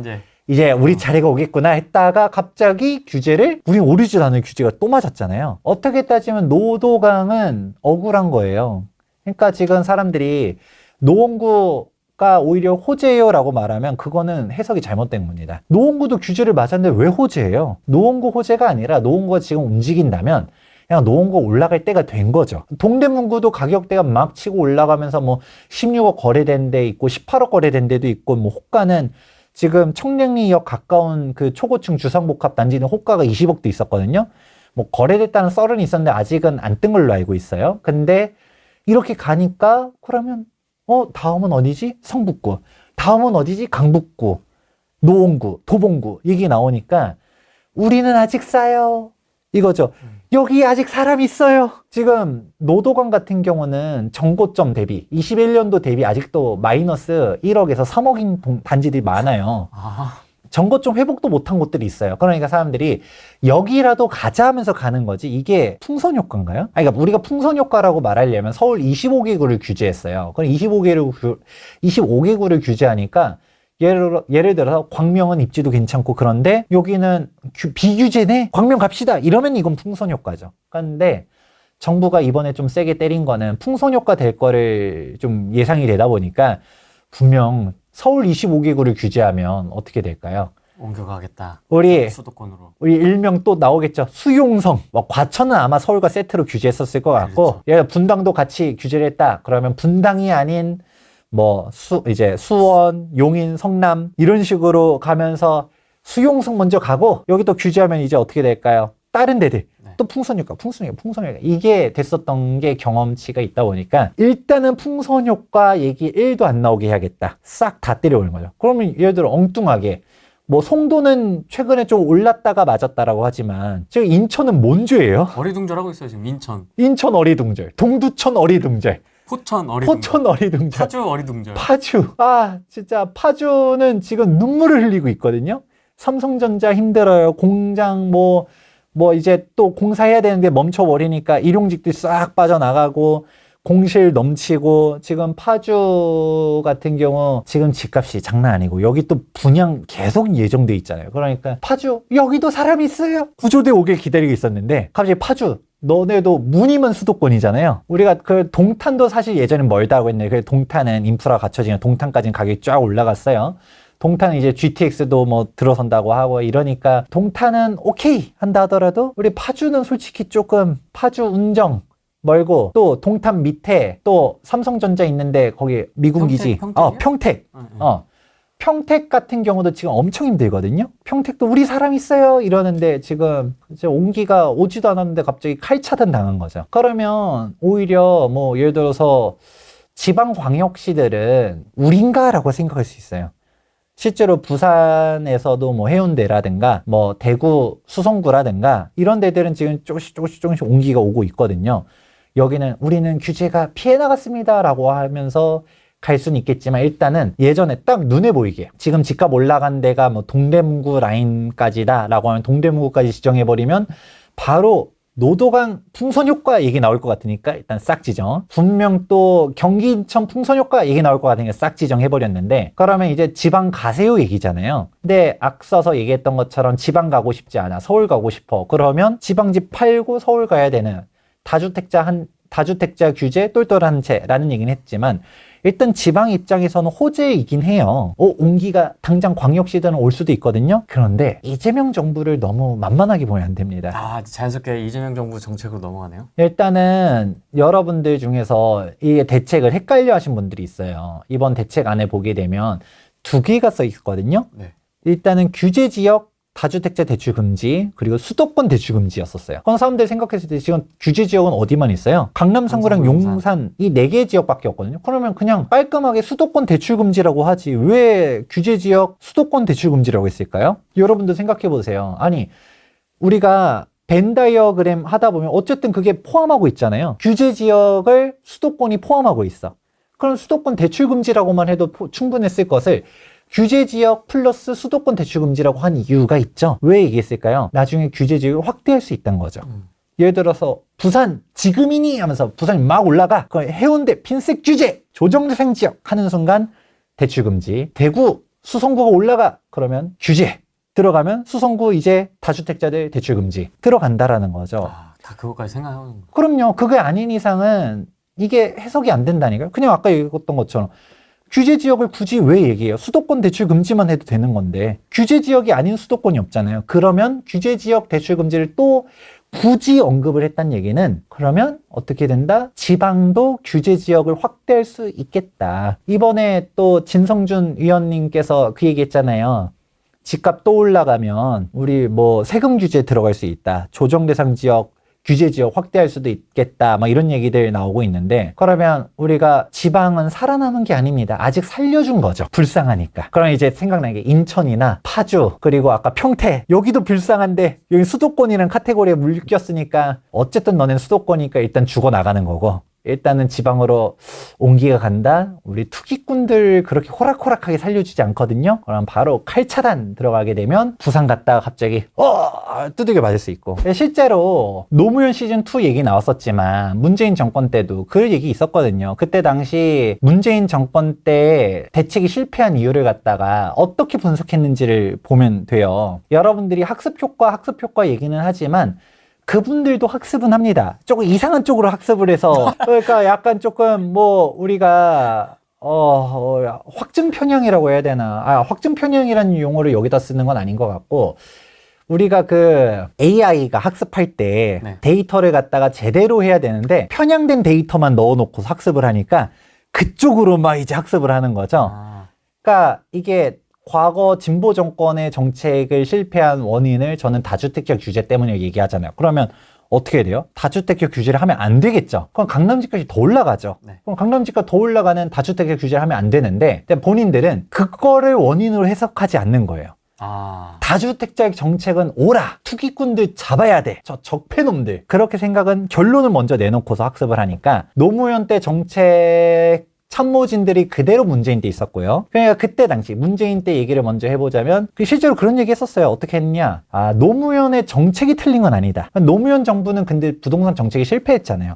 이제 우리 차례가 오겠구나 했다가 갑자기 규제를, 우리 오르지도 않은 규제가 또 맞았잖아요. 어떻게 따지면 노도강은 억울한 거예요. 그러니까 지금 사람들이 노원구가 오히려 호재요라고 말하면 그거는 해석이 잘못된 겁니다. 노원구도 규제를 맞았는데 왜 호재예요? 노원구 호재가 아니라 노원구가 지금 움직인다면 그냥 노원구 올라갈 때가 된 거죠. 동대문구도 가격대가 막 치고 올라가면서 뭐 16억 거래된 데 있고 18억 거래된 데도 있고, 뭐 호가는 지금 청량리역 가까운 그 초고층 주상복합 단지는 호가가 20억도 있었거든요. 뭐 거래됐다는 썰은 있었는데 아직은 안 뜬 걸로 알고 있어요. 근데 이렇게 가니까 그러면 다음은 어디지? 성북구. 다음은 어디지? 강북구, 노원구, 도봉구 얘기 나오니까 우리는 아직 싸요. 이거죠. 여기 아직 사람 있어요. 지금 노도강 같은 경우는 정고점 대비 21년도 대비 아직도 마이너스 1억에서 3억인 단지들이 많아요. 정고점 회복도 못한 곳들이 있어요. 그러니까 사람들이 여기라도 가자 하면서 가는 거지, 이게 풍선 효과인가요? 그러니까 우리가 풍선 효과라고 말하려면 서울 25개구를 규제했어요. 그럼 25개구를 규제하니까 예를 들어서 광명은 입지도 괜찮고 그런데 여기는 비규제네? 광명 갑시다. 이러면 이건 풍선 효과죠. 그런데 정부가 이번에 좀 세게 때린 거는 풍선 효과 될 거를 좀 예상이 되다 보니까 분명 서울 25개구를 규제하면 어떻게 될까요? 옮겨가겠다. 우리 수도권으로. 일명 또 나오겠죠. 수용성. 뭐 과천은 아마 서울과 세트로 규제했었을 것 같고, 그렇죠. 분당도 같이 규제를 했다. 그러면 분당이 아닌 뭐 이제 수원, 용인, 성남 이런 식으로 가면서 수용성 먼저 가고 여기 또 규제하면 이제 어떻게 될까요? 다른 데들 네. 또 풍선효과 이게 됐었던 게 경험치가 있다 보니까 일단은 풍선효과 얘기 1도 안 나오게 해야겠다. 싹 다 때려오는 거죠. 그러면 예를 들어 엉뚱하게 뭐 송도는 최근에 좀 올랐다가 맞았다라고 하지만 지금 인천은 뭔 죄예요? 어리둥절하고 있어요 지금 인천. 인천 어리둥절, 동두천 어리둥절, 포천 어리둥절. 포천 어리둥절, 파주 어리둥절. 파주. 아, 진짜 파주는 지금 눈물을 흘리고 있거든요. 삼성전자 힘들어요. 공장 뭐 이제 또 공사해야 되는데 멈춰버리니까 일용직들이 싹 빠져나가고 공실 넘치고 지금 파주 같은 경우 지금 집값이 장난 아니고 여기 또 분양 계속 예정돼 있잖아요. 그러니까 파주 여기도 사람 있어요. 구조대 오길 기다리고 있었는데 갑자기 파주 너네도 무늬만 수도권이잖아요. 우리가 그 동탄도 사실 예전엔 멀다고 했는데 그 동탄은 인프라 갖춰지면 동탄까지는 가격이 쫙 올라갔어요. 동탄은 이제 GTX도 뭐 들어선다고 하고 이러니까 동탄은 오케이 한다 하더라도 우리 파주는 솔직히 조금 파주 운정 멀고 또 동탄 밑에 또 삼성전자 있는데 거기 미군 기지 평택 평택 같은 경우도 지금 엄청 힘들거든요. 평택도 우리 사람 있어요 이러는데 지금 이제 온기가 오지도 않았는데 갑자기 칼 차단 당한 거죠. 그러면 오히려 뭐 예를 들어서 지방광역시들은 우린가라고 생각할 수 있어요. 실제로 부산에서도 뭐 해운대라든가 뭐 대구 수성구라든가 이런 데들은 지금 조금씩 온기가 오고 있거든요. 여기는 우리는 규제가 피해 나갔습니다 라고 하면서 갈 수는 있겠지만 일단은 예전에 딱 눈에 보이게 지금 집값 올라간 데가 뭐 동대문구 라인까지다 라고 하면 동대문구까지 지정해버리면 바로 노도강 풍선효과 얘기 나올 것 같으니까 일단 싹 지정. 분명 또 경기 인천 풍선효과 얘기 나올 것 같으니까 싹 지정해버렸는데 그러면 이제 지방 가세요 얘기잖아요. 근데 앞서서 얘기했던 것처럼 지방 가고 싶지 않아. 서울 가고 싶어. 그러면 지방집 팔고 서울 가야 되는 다주택자 규제 똘똘한 채라는 얘기는 했지만 일단 지방 입장에서는 호재이긴 해요. 온기가 당장 광역시들은 올 수도 있거든요. 그런데 이재명 정부를 너무 만만하게 보면 안 됩니다. 아, 자연스럽게 이재명 정부 정책으로 넘어가네요. 일단은 여러분들 중에서 이 대책을 헷갈려 하신 분들이 있어요. 이번 대책 안에 보게 되면 두 개가 써 있거든요. 네. 일단은 규제 지역 다주택자 대출 금지 그리고 수도권 대출 금지였었어요. 그건 사람들이 생각했을 때 지금 규제 지역은 어디만 있어요? 강남, 상구랑 용산 이 4개 지역밖에 없거든요. 그러면 그냥 깔끔하게 수도권 대출 금지라고 하지 왜 규제 지역 수도권 대출 금지라고 했을까요? 여러분들 생각해 보세요. 아니 우리가 벤 다이어그램 하다 보면 어쨌든 그게 포함하고 있잖아요. 규제 지역을 수도권이 포함하고 있어. 그럼 수도권 대출 금지라고만 해도 충분했을 것을 규제 지역 플러스 수도권 대출 금지라고 한 이유가 있죠. 왜 얘기했을까요? 나중에 규제 지역을 확대할 수 있다는 거죠. 예를 들어서 부산 지금이니 하면서 부산이 막 올라가. 해운대 핀셋 규제 조정대상 지역 하는 순간 대출 금지. 대구 수성구가 올라가. 그러면 규제. 들어가면 수성구 이제 다주택자들 대출 금지. 들어간다라는 거죠. 아, 다 그것까지 생각하는 거예요. 그럼요. 그게 아닌 이상은 이게 해석이 안 된다니까요. 그냥 아까 얘기했던 것처럼 규제 지역을 굳이 왜 얘기해요? 수도권 대출 금지만 해도 되는 건데 규제 지역이 아닌 수도권이 없잖아요. 그러면 규제 지역 대출 금지를 또 굳이 언급을 했다는 얘기는 그러면 어떻게 된다? 지방도 규제 지역을 확대할 수 있겠다. 이번에 또 진성준 위원님께서 그 얘기했잖아요. 집값 또 올라가면 우리 뭐 세금 규제 들어갈 수 있다. 조정 대상 지역 규제 지역 확대할 수도 있겠다. 막 이런 얘기들 나오고 있는데 그러면 우리가 지방은 살아남은 게 아닙니다. 아직 살려준 거죠. 불쌍하니까. 그럼 이제 생각나는 게 인천이나 파주 그리고 아까 평택 여기도 불쌍한데 여기 수도권이라는 카테고리에 물꼈으니까 어쨌든 너네는 수도권이니까 일단 죽어나가는 거고 일단은 지방으로 온기가 간다. 우리 투기꾼들 그렇게 호락호락하게 살려주지 않거든요. 그럼 바로 칼차단 들어가게 되면 부산 갔다가 갑자기 두들겨 맞을 수 있고 실제로 노무현 시즌2 얘기 나왔었지만 문재인 정권 때도 그 얘기 있었거든요. 그때 당시 문재인 정권 때 대책이 실패한 이유를 갖다가 어떻게 분석했는지를 보면 돼요. 여러분들이 학습 효과 얘기는 하지만 그분들도 학습은 합니다. 조금 이상한 쪽으로 학습을 해서 그러니까 약간 조금 뭐 우리가 확증 편향이라고 해야 되나? 확증 편향이라는 용어를 여기다 쓰는 건 아닌 것 같고 우리가 그 AI가 학습할 때 네. 데이터를 갖다가 제대로 해야 되는데 편향된 데이터만 넣어놓고 학습을 하니까 그쪽으로 막 이제 학습을 하는 거죠. 아, 그러니까 이게 과거 진보 정권의 정책을 실패한 원인을 저는 다주택자 규제 때문에 얘기하잖아요. 그러면 어떻게 돼요? 다주택자 규제를 하면 안 되겠죠. 그럼 강남집값이 더 올라가죠. 네. 그럼 강남집값 더 올라가는 다주택자 규제를 하면 안 되는데 본인들은 그거를 원인으로 해석하지 않는 거예요. 아, 다주택자 정책은 오라 투기꾼들 잡아야 돼 저 적폐놈들 그렇게 생각은 결론을 먼저 내놓고서 학습을 하니까 노무현 때 정책 참모진들이 그대로 문재인 때 있었고요. 그러니까 그때 당시 문재인 때 얘기를 먼저 해보자면 실제로 그런 얘기 했었어요. 어떻게 했냐, 노무현의 정책이 틀린 건 아니다. 노무현 정부는 근데 부동산 정책이 실패했잖아요.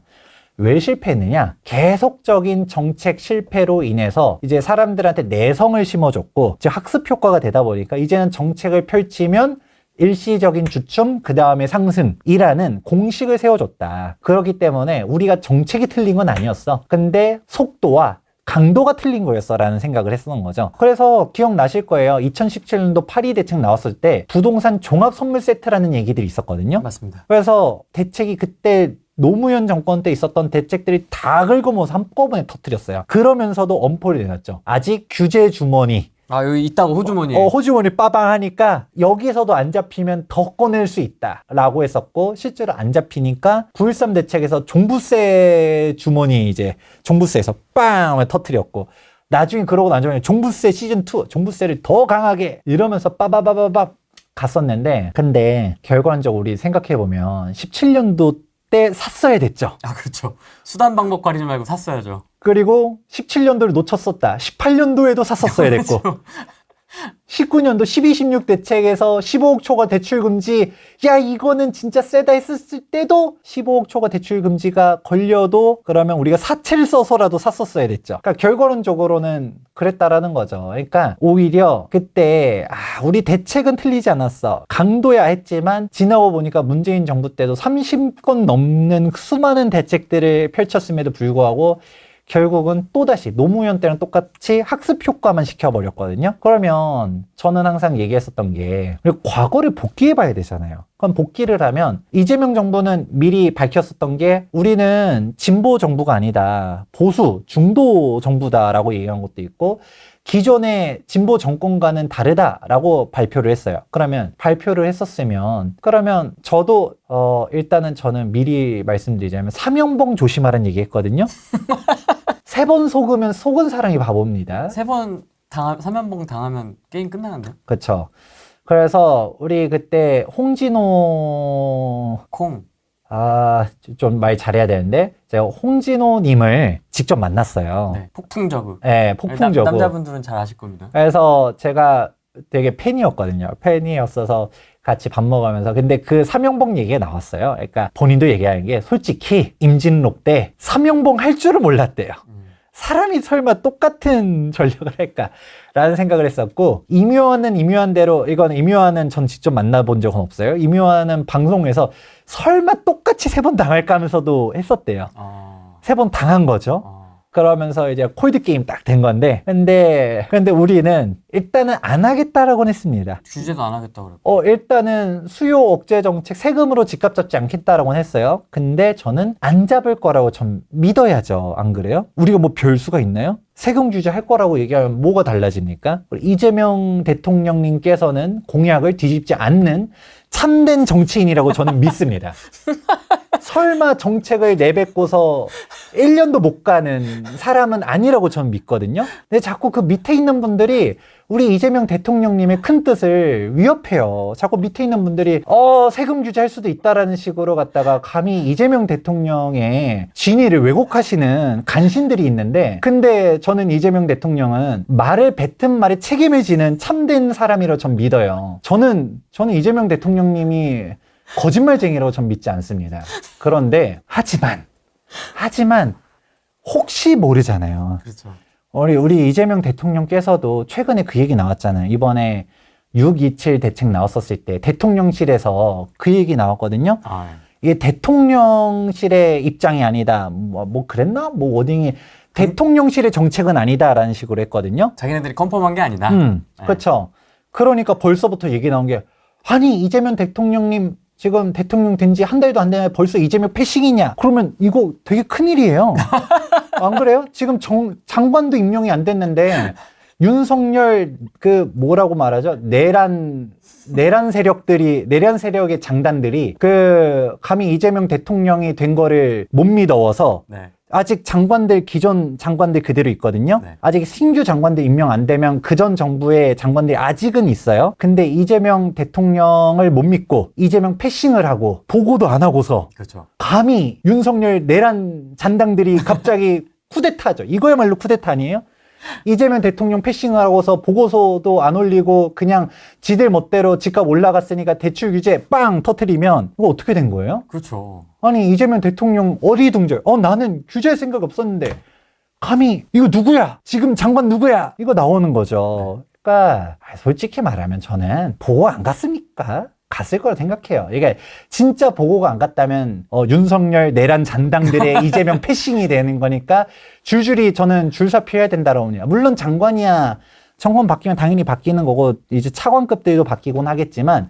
왜 실패했느냐? 계속적인 정책 실패로 인해서 이제 사람들한테 내성을 심어줬고 즉 학습 효과가 되다 보니까 이제는 정책을 펼치면 일시적인 주춤 그 다음에 상승이라는 공식을 세워줬다. 그렇기 때문에 우리가 정책이 틀린 건 아니었어. 근데 속도와 강도가 틀린 거였어 라는 생각을 했었던 거죠. 그래서 기억나실 거예요. 2017년도 파리 대책 나왔을 때 부동산 종합 선물 세트라는 얘기들이 있었거든요. 맞습니다. 그래서 대책이 그때 노무현 정권 때 있었던 대책들이 다 긁어모아서 한꺼번에 터뜨렸어요. 그러면서도 엄포를 내놨죠. 아직 규제 주머니, 여기 있다고 호주머니. 호주머니 빠방하니까 여기서도 안 잡히면 더 꺼낼 수 있다 라고 했었고 실제로 안 잡히니까 9.13 대책에서 종부세 주머니 이제 종부세에서 빵 터뜨렸고 나중에 그러고 나중에 종부세 시즌2 종부세를 더 강하게 이러면서 빠바바바바 갔었는데 근데 결과적으로 우리 생각해보면 17년도 때 샀어야 됐죠. 그렇죠. 수단 방법 가리지 말고 샀어야죠. 그리고 17년도를 놓쳤었다. 18년도에도 샀었어야 됐고 19년도 12, 16 대책에서 15억 초과 대출 금지 야 이거는 진짜 세다 했을 때도 15억 초과 대출 금지가 걸려도 그러면 우리가 사채를 써서라도 샀었어야 됐죠. 그러니까 결과론적으로는 그랬다라는 거죠. 그러니까 오히려 그때 우리 대책은 틀리지 않았어. 강도야 했지만 지나고 보니까 문재인 정부 때도 30건 넘는 수많은 대책들을 펼쳤음에도 불구하고 결국은 또다시 노무현 때랑 똑같이 학습 효과만 시켜버렸거든요. 그러면 저는 항상 얘기했었던 게 과거를 복귀해봐야 되잖아요. 그럼 복귀를 하면 이재명 정부는 미리 밝혔었던 게 우리는 진보 정부가 아니다. 보수, 중도 정부다라고 얘기한 것도 있고 기존의 진보 정권과는 다르다라고 발표를 했어요. 그러면 발표를 했었으면 그러면 저도 일단은 저는 미리 말씀드리자면 사면봉 조심하라는 얘기 했거든요. 3번 속으면 속은 사람이 바보입니다. 3번 사면봉 당하면 게임 끝나는데요? 그렇죠. 그래서 우리 그때 홍진호 콩. 좀 말 잘해야 되는데 제가 홍진호님을 직접 만났어요. 네, 폭풍저그. 네, 폭풍저그. 남자분들은 잘 아실 겁니다. 그래서 제가 되게 팬이었거든요. 팬이었어서 같이 밥 먹으면서 근데 그 사면봉 얘기가 나왔어요. 그러니까 본인도 얘기하는 게 솔직히 임진록 때 사면봉 할 줄을 몰랐대요. 사람이 설마 똑같은 전략을 할까라는 생각을 했었고 임요한은 임요한대로 이거는 임요한은 전 직접 만나본 적은 없어요. 임요한은 방송에서 설마 똑같이 3번 당할까 하면서도 했었대요. 3번 당한 거죠. 그러면서 이제 콜드게임 딱 된 건데 근데 우리는 일단은 안 하겠다라고는 했습니다. 규제도 안 하겠다고 그랬고. 일단은 수요 억제 정책 세금으로 집값 잡지 않겠다라고는 했어요. 근데 저는 안 잡을 거라고 좀 믿어야죠. 안 그래요? 우리가 뭐 별수가 있나요? 세금 규제 할 거라고 얘기하면 뭐가 달라집니까? 이재명 대통령님께서는 공약을 뒤집지 않는 참된 정치인이라고 저는 믿습니다. 설마 정책을 내뱉고서 1년도 못 가는 사람은 아니라고 저는 믿거든요. 근데 자꾸 그 밑에 있는 분들이 우리 이재명 대통령님의 큰 뜻을 위협해요. 자꾸 밑에 있는 분들이 세금 규제할 수도 있다라는 식으로 갖다가 감히 이재명 대통령의 진위를 왜곡하시는 간신들이 있는데 근데 저는 이재명 대통령은 말을 뱉은 말에 책임을 지는 참된 사람이라고 전 믿어요. 저는 이재명 대통령님이 거짓말쟁이라고 전 믿지 않습니다. 그런데 하지만 혹시 모르잖아요. 그렇죠. 우리 이재명 대통령께서도 최근에 그 얘기 나왔잖아요. 이번에 6.27 대책 나왔었을 때 대통령실에서 그 얘기 나왔거든요. 이게 대통령실의 입장이 아니다. 뭐 그랬나? 뭐 워딩이 대통령실의 정책은 아니다라는 식으로 했거든요. 자기네들이 컨펌한 게 아니다. 그렇죠. 그러니까 벌써부터 얘기 나온 게 아니 이재명 대통령님 지금 대통령 된 지 한 달도 안 되는데 벌써 이재명 패싱이냐? 그러면 이거 되게 큰일이에요. 안 그래요? 지금 장관도 임명이 안 됐는데 윤석열 그 뭐라고 말하죠? 내란 세력의 장단들이 그 감히 이재명 대통령이 된 거를 못 믿어서 네. 아직 기존 장관들 그대로 있거든요. 네. 아직 신규 장관들 임명 안 되면 그전 정부의 장관들이 아직은 있어요. 근데 이재명 대통령을 못 믿고 이재명 패싱을 하고 보고도 안 하고서 그렇죠. 감히 윤석열 내란 잔당들이 갑자기 쿠데타죠. 이거야말로 쿠데타 아니에요? 이재명 대통령 패싱을 하고서 보고서도 안 올리고 그냥 지들 멋대로 집값 올라갔으니까 대출 규제 빵 터트리면 이거 어떻게 된 거예요? 그렇죠. 아니 이재명 대통령 어리둥절 나는 규제할 생각 없었는데 감히 이거 누구야? 지금 장관 누구야? 이거 나오는 거죠. 그러니까 솔직히 말하면 저는 보고 안 갔습니까? 갔을 거라 생각해요. 이게 진짜 보고가 안 갔다면 윤석열 내란 잔당들의 이재명 패싱이 되는 거니까 줄줄이 저는 줄서 피해야 된다라고 봅니다. 물론 장관이야 정권 바뀌면 당연히 바뀌는 거고 이제 차관급들도 바뀌곤 하겠지만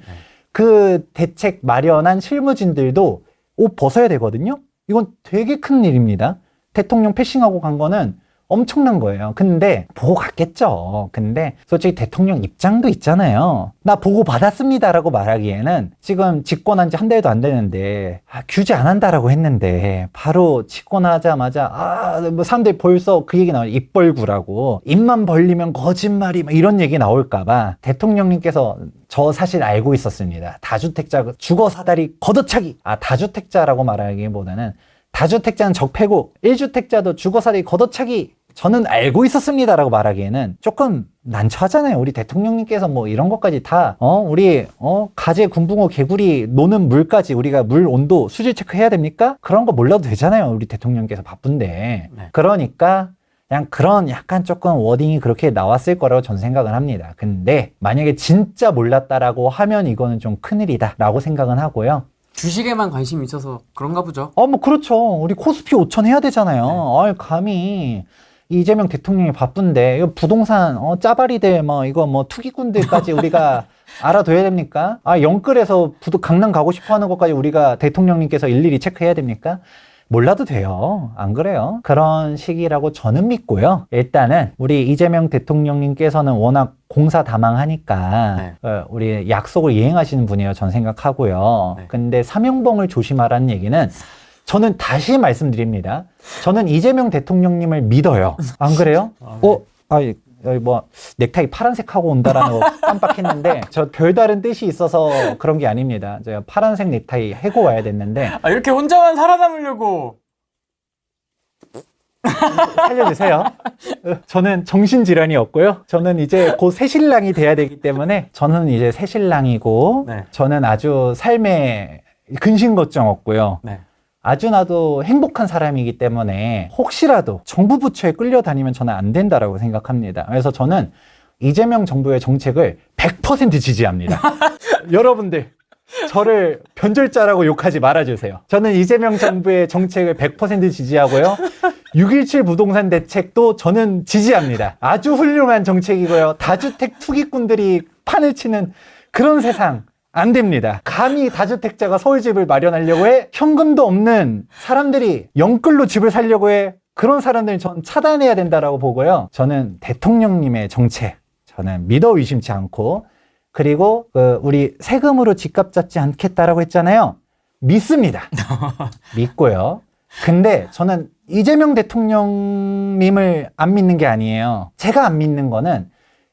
그 대책 마련한 실무진들도 옷 벗어야 되거든요. 이건 되게 큰 일입니다. 대통령 패싱하고 간 거는 엄청난 거예요. 근데 보고 갔겠죠. 근데 솔직히 대통령 입장도 있잖아요. 나 보고 받았습니다라고 말하기에는 지금 집권한 지 한 달도 안 되는데 규제 안 한다라고 했는데 바로 집권하자마자 뭐 사람들이 벌써 그 얘기 나와요. 입벌구라고. 입만 벌리면 거짓말이 막 이런 얘기 나올까 봐 대통령님께서 저 사실 알고 있었습니다. 다주택자 주거 사다리 걷어차기. 다주택자라고 말하기보다는 다주택자는 적폐고 1주택자도 주거사다리 걷어차기 저는 알고 있었습니다라고 말하기에는 조금 난처하잖아요. 우리 대통령님께서 뭐 이런 것까지 다 우리 가재 군붕어 개구리 노는 물까지 우리가 물 온도 수질 체크해야 됩니까? 그런 거 몰라도 되잖아요. 우리 대통령께서 바쁜데. 네. 그러니까 그냥 그런 약간 조금 워딩이 그렇게 나왔을 거라고 전 생각은 합니다. 근데 만약에 진짜 몰랐다라고 하면 이거는 좀 큰일이다 라고 생각은 하고요. 주식에만 관심이 있어서 그런가 보죠. 뭐 그렇죠. 우리 코스피 5천 해야 되잖아요. 감히 이재명 대통령이 바쁜데 이거 부동산 짜바리들 이거 투기꾼들까지 우리가 알아둬야 됩니까? 영끌에서 강남 가고 싶어 하는 것까지 우리가 대통령님께서 일일이 체크해야 됩니까? 몰라도 돼요. 안 그래요? 그런 시기라고 저는 믿고요. 일단은 우리 이재명 대통령님께서는 워낙 공사다망하니까 우리 약속을 이행하시는 분이에요. 전 생각하고요. 네. 근데 근데 사명봉을 조심하라는 얘기는 저는 다시 말씀드립니다. 저는 이재명 대통령님을 믿어요. 안 그래요? 여기 넥타이 파란색 하고 온다라는 거 깜빡했는데 저 별다른 뜻이 있어서 그런 게 아닙니다. 제가 파란색 넥타이 해고 와야 됐는데 이렇게 혼자만 살아남으려고 살려주세요. 저는 정신질환이 없고요. 저는 이제 곧 새신랑이 돼야 되기 때문에 저는 이제 새신랑이고 네. 저는 아주 삶에 근심 걱정 없고요. 네. 아주 나도 행복한 사람이기 때문에 혹시라도 정부 부처에 끌려다니면 저는 안 된다라고 생각합니다. 그래서 저는 이재명 정부의 정책을 100% 지지합니다. 여러분들 저를 변절자라고 욕하지 말아주세요. 저는 이재명 정부의 정책을 100% 지지하고요. 6.17 부동산 대책도 저는 지지합니다. 아주 훌륭한 정책이고요. 다주택 투기꾼들이 판을 치는 그런 세상 안 됩니다. 감히 다주택자가 서울집을 마련하려고 해 현금도 없는 사람들이 영끌로 집을 살려고 해 그런 사람들은 전 차단해야 된다라고 보고요. 저는 대통령님의 정책 저는 믿어 의심치 않고 그리고 우리 세금으로 집값 잡지 않겠다라고 했잖아요. 믿습니다. 믿고요. 근데 저는 이재명 대통령님을 안 믿는 게 아니에요. 제가 안 믿는 거는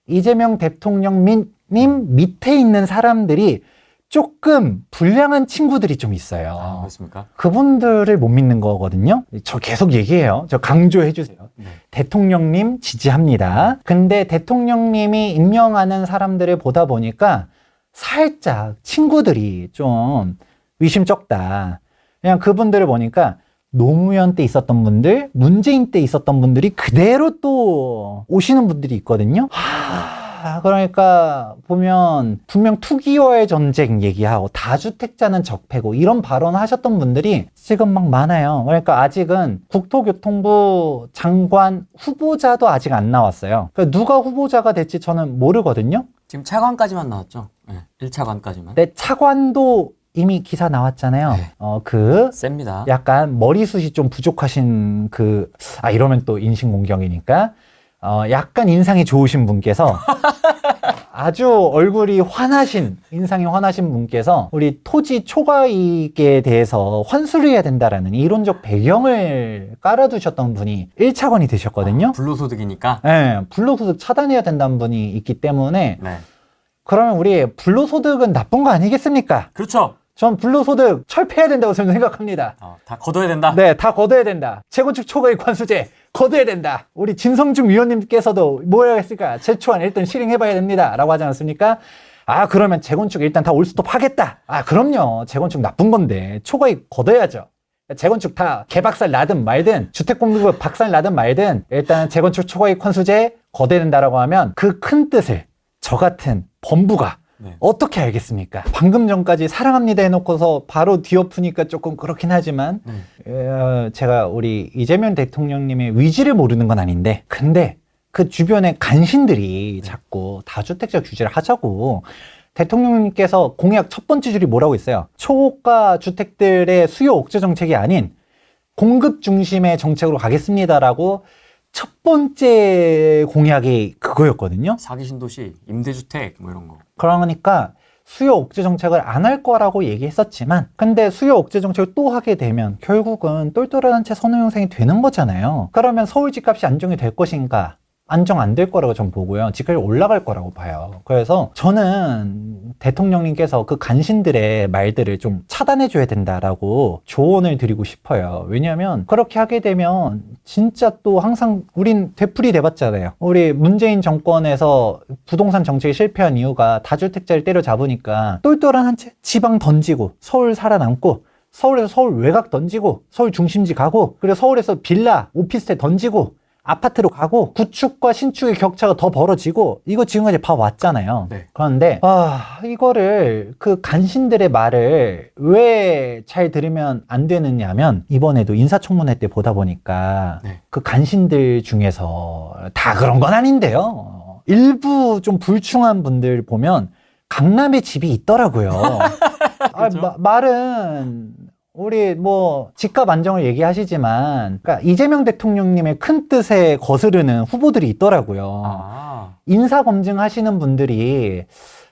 이재명 대통령님 밑에 있는 사람들이 조금 불량한 친구들이 좀 있어요. 그렇습니까? 그분들을 못 믿는 거거든요. 저 계속 얘기해요. 저 강조해 주세요. 네. 대통령님 지지합니다. 근데 대통령님이 임명하는 사람들을 보다 보니까 살짝 친구들이 좀 의심쩍다. 그냥 그분들을 보니까 노무현 때 있었던 분들, 문재인 때 있었던 분들이 그대로 또 오시는 분들이 있거든요. 그러니까 보면 분명 투기와의 전쟁 얘기하고 다주택자는 적폐고 이런 발언 하셨던 분들이 지금 막 많아요. 그러니까 아직은 국토교통부 장관 후보자도 아직 안 나왔어요. 그러니까 누가 후보자가 될지 저는 모르거든요. 지금 차관까지만 나왔죠. 네, 1차관까지만. 근데 차관도 이미 기사 나왔잖아요. 네. 셉니다. 약간 머리숱이 좀 부족하신 이러면 또 인신공격이니까 약간 인상이 좋으신 분께서 아주 얼굴이 인상이 환하신 분께서 우리 토지 초과이익에 대해서 환수를 해야 된다라는 이론적 배경을 깔아두셨던 분이 1차관이 되셨거든요. 불로소득이니까. 네, 불로소득 차단해야 된다는 분이 있기 때문에 네. 그러면 우리 불로소득은 나쁜 거 아니겠습니까? 그렇죠. 전 불로소득 철폐해야 된다고 저는 생각합니다. 다 걷어야 된다. 네, 다 걷어야 된다. 재건축 초과이익 관수제 걷어야 된다. 우리 진성중 위원님께서도 뭐 해야겠습니까? 최초안 일단 실행해봐야 됩니다. 라고 하지 않았습니까? 그러면 재건축 일단 다 올스톱 하겠다. 그럼요. 재건축 나쁜 건데 초과이익 걷어야죠. 재건축 다 개박살 나든 말든 주택공급 박살 나든 말든 일단 재건축 초과이익 관수제 걷어야 된다라고 하면 그 큰 뜻을 저 같은 범부가 어떻게 알겠습니까? 방금 전까지 사랑합니다 해놓고서 바로 뒤엎으니까 조금 그렇긴 하지만 제가 우리 이재명 대통령님의 위지를 모르는 건 아닌데 근데 그 주변에 간신들이 자꾸 다주택자 규제를 하자고 대통령님께서 공약 첫 번째 줄이 뭐라고 있어요? 초고가 주택들의 수요 억제 정책이 아닌 공급 중심의 정책으로 가겠습니다라고 첫 번째 공약이 그거였거든요. 사기 신도시, 임대주택 뭐 이런 거. 그러니까 수요 억제 정책을 안 할 거라고 얘기했었지만 근데 수요 억제 정책을 또 하게 되면 결국은 똘똘한 채 선호 형성이 되는 거잖아요. 그러면 서울 집값이 안정이 될 것인가? 안정 안 될 거라고 전 보고요. 집값이 올라갈 거라고 봐요. 그래서 저는 대통령님께서 그 간신들의 말들을 좀 차단해 줘야 된다라고 조언을 드리고 싶어요. 왜냐하면 그렇게 하게 되면 진짜 또 항상 우린 되풀이 돼봤잖아요. 우리 문재인 정권에서 부동산 정책이 실패한 이유가 다주택자를 때려잡으니까 똘똘한 한 채 지방 던지고 서울 살아남고 서울에서 서울 외곽 던지고 서울 중심지 가고 그리고 서울에서 빌라 오피스텔 던지고 아파트로 가고 구축과 신축의 격차가 더 벌어지고 이거 지금까지 봐왔잖아요. 네. 그런데 이거를 그 간신들의 말을 왜 잘 들으면 안 되느냐면 이번에도 인사청문회 때 보다 보니까 그 간신들 중에서 다 그런 건 아닌데요. 일부 좀 불충한 분들 보면 강남에 집이 있더라고요. 말은 우리 집값 안정을 얘기하시지만 그러니까 이재명 대통령님의 큰 뜻에 거스르는 후보들이 있더라고요. 인사 검증하시는 분들이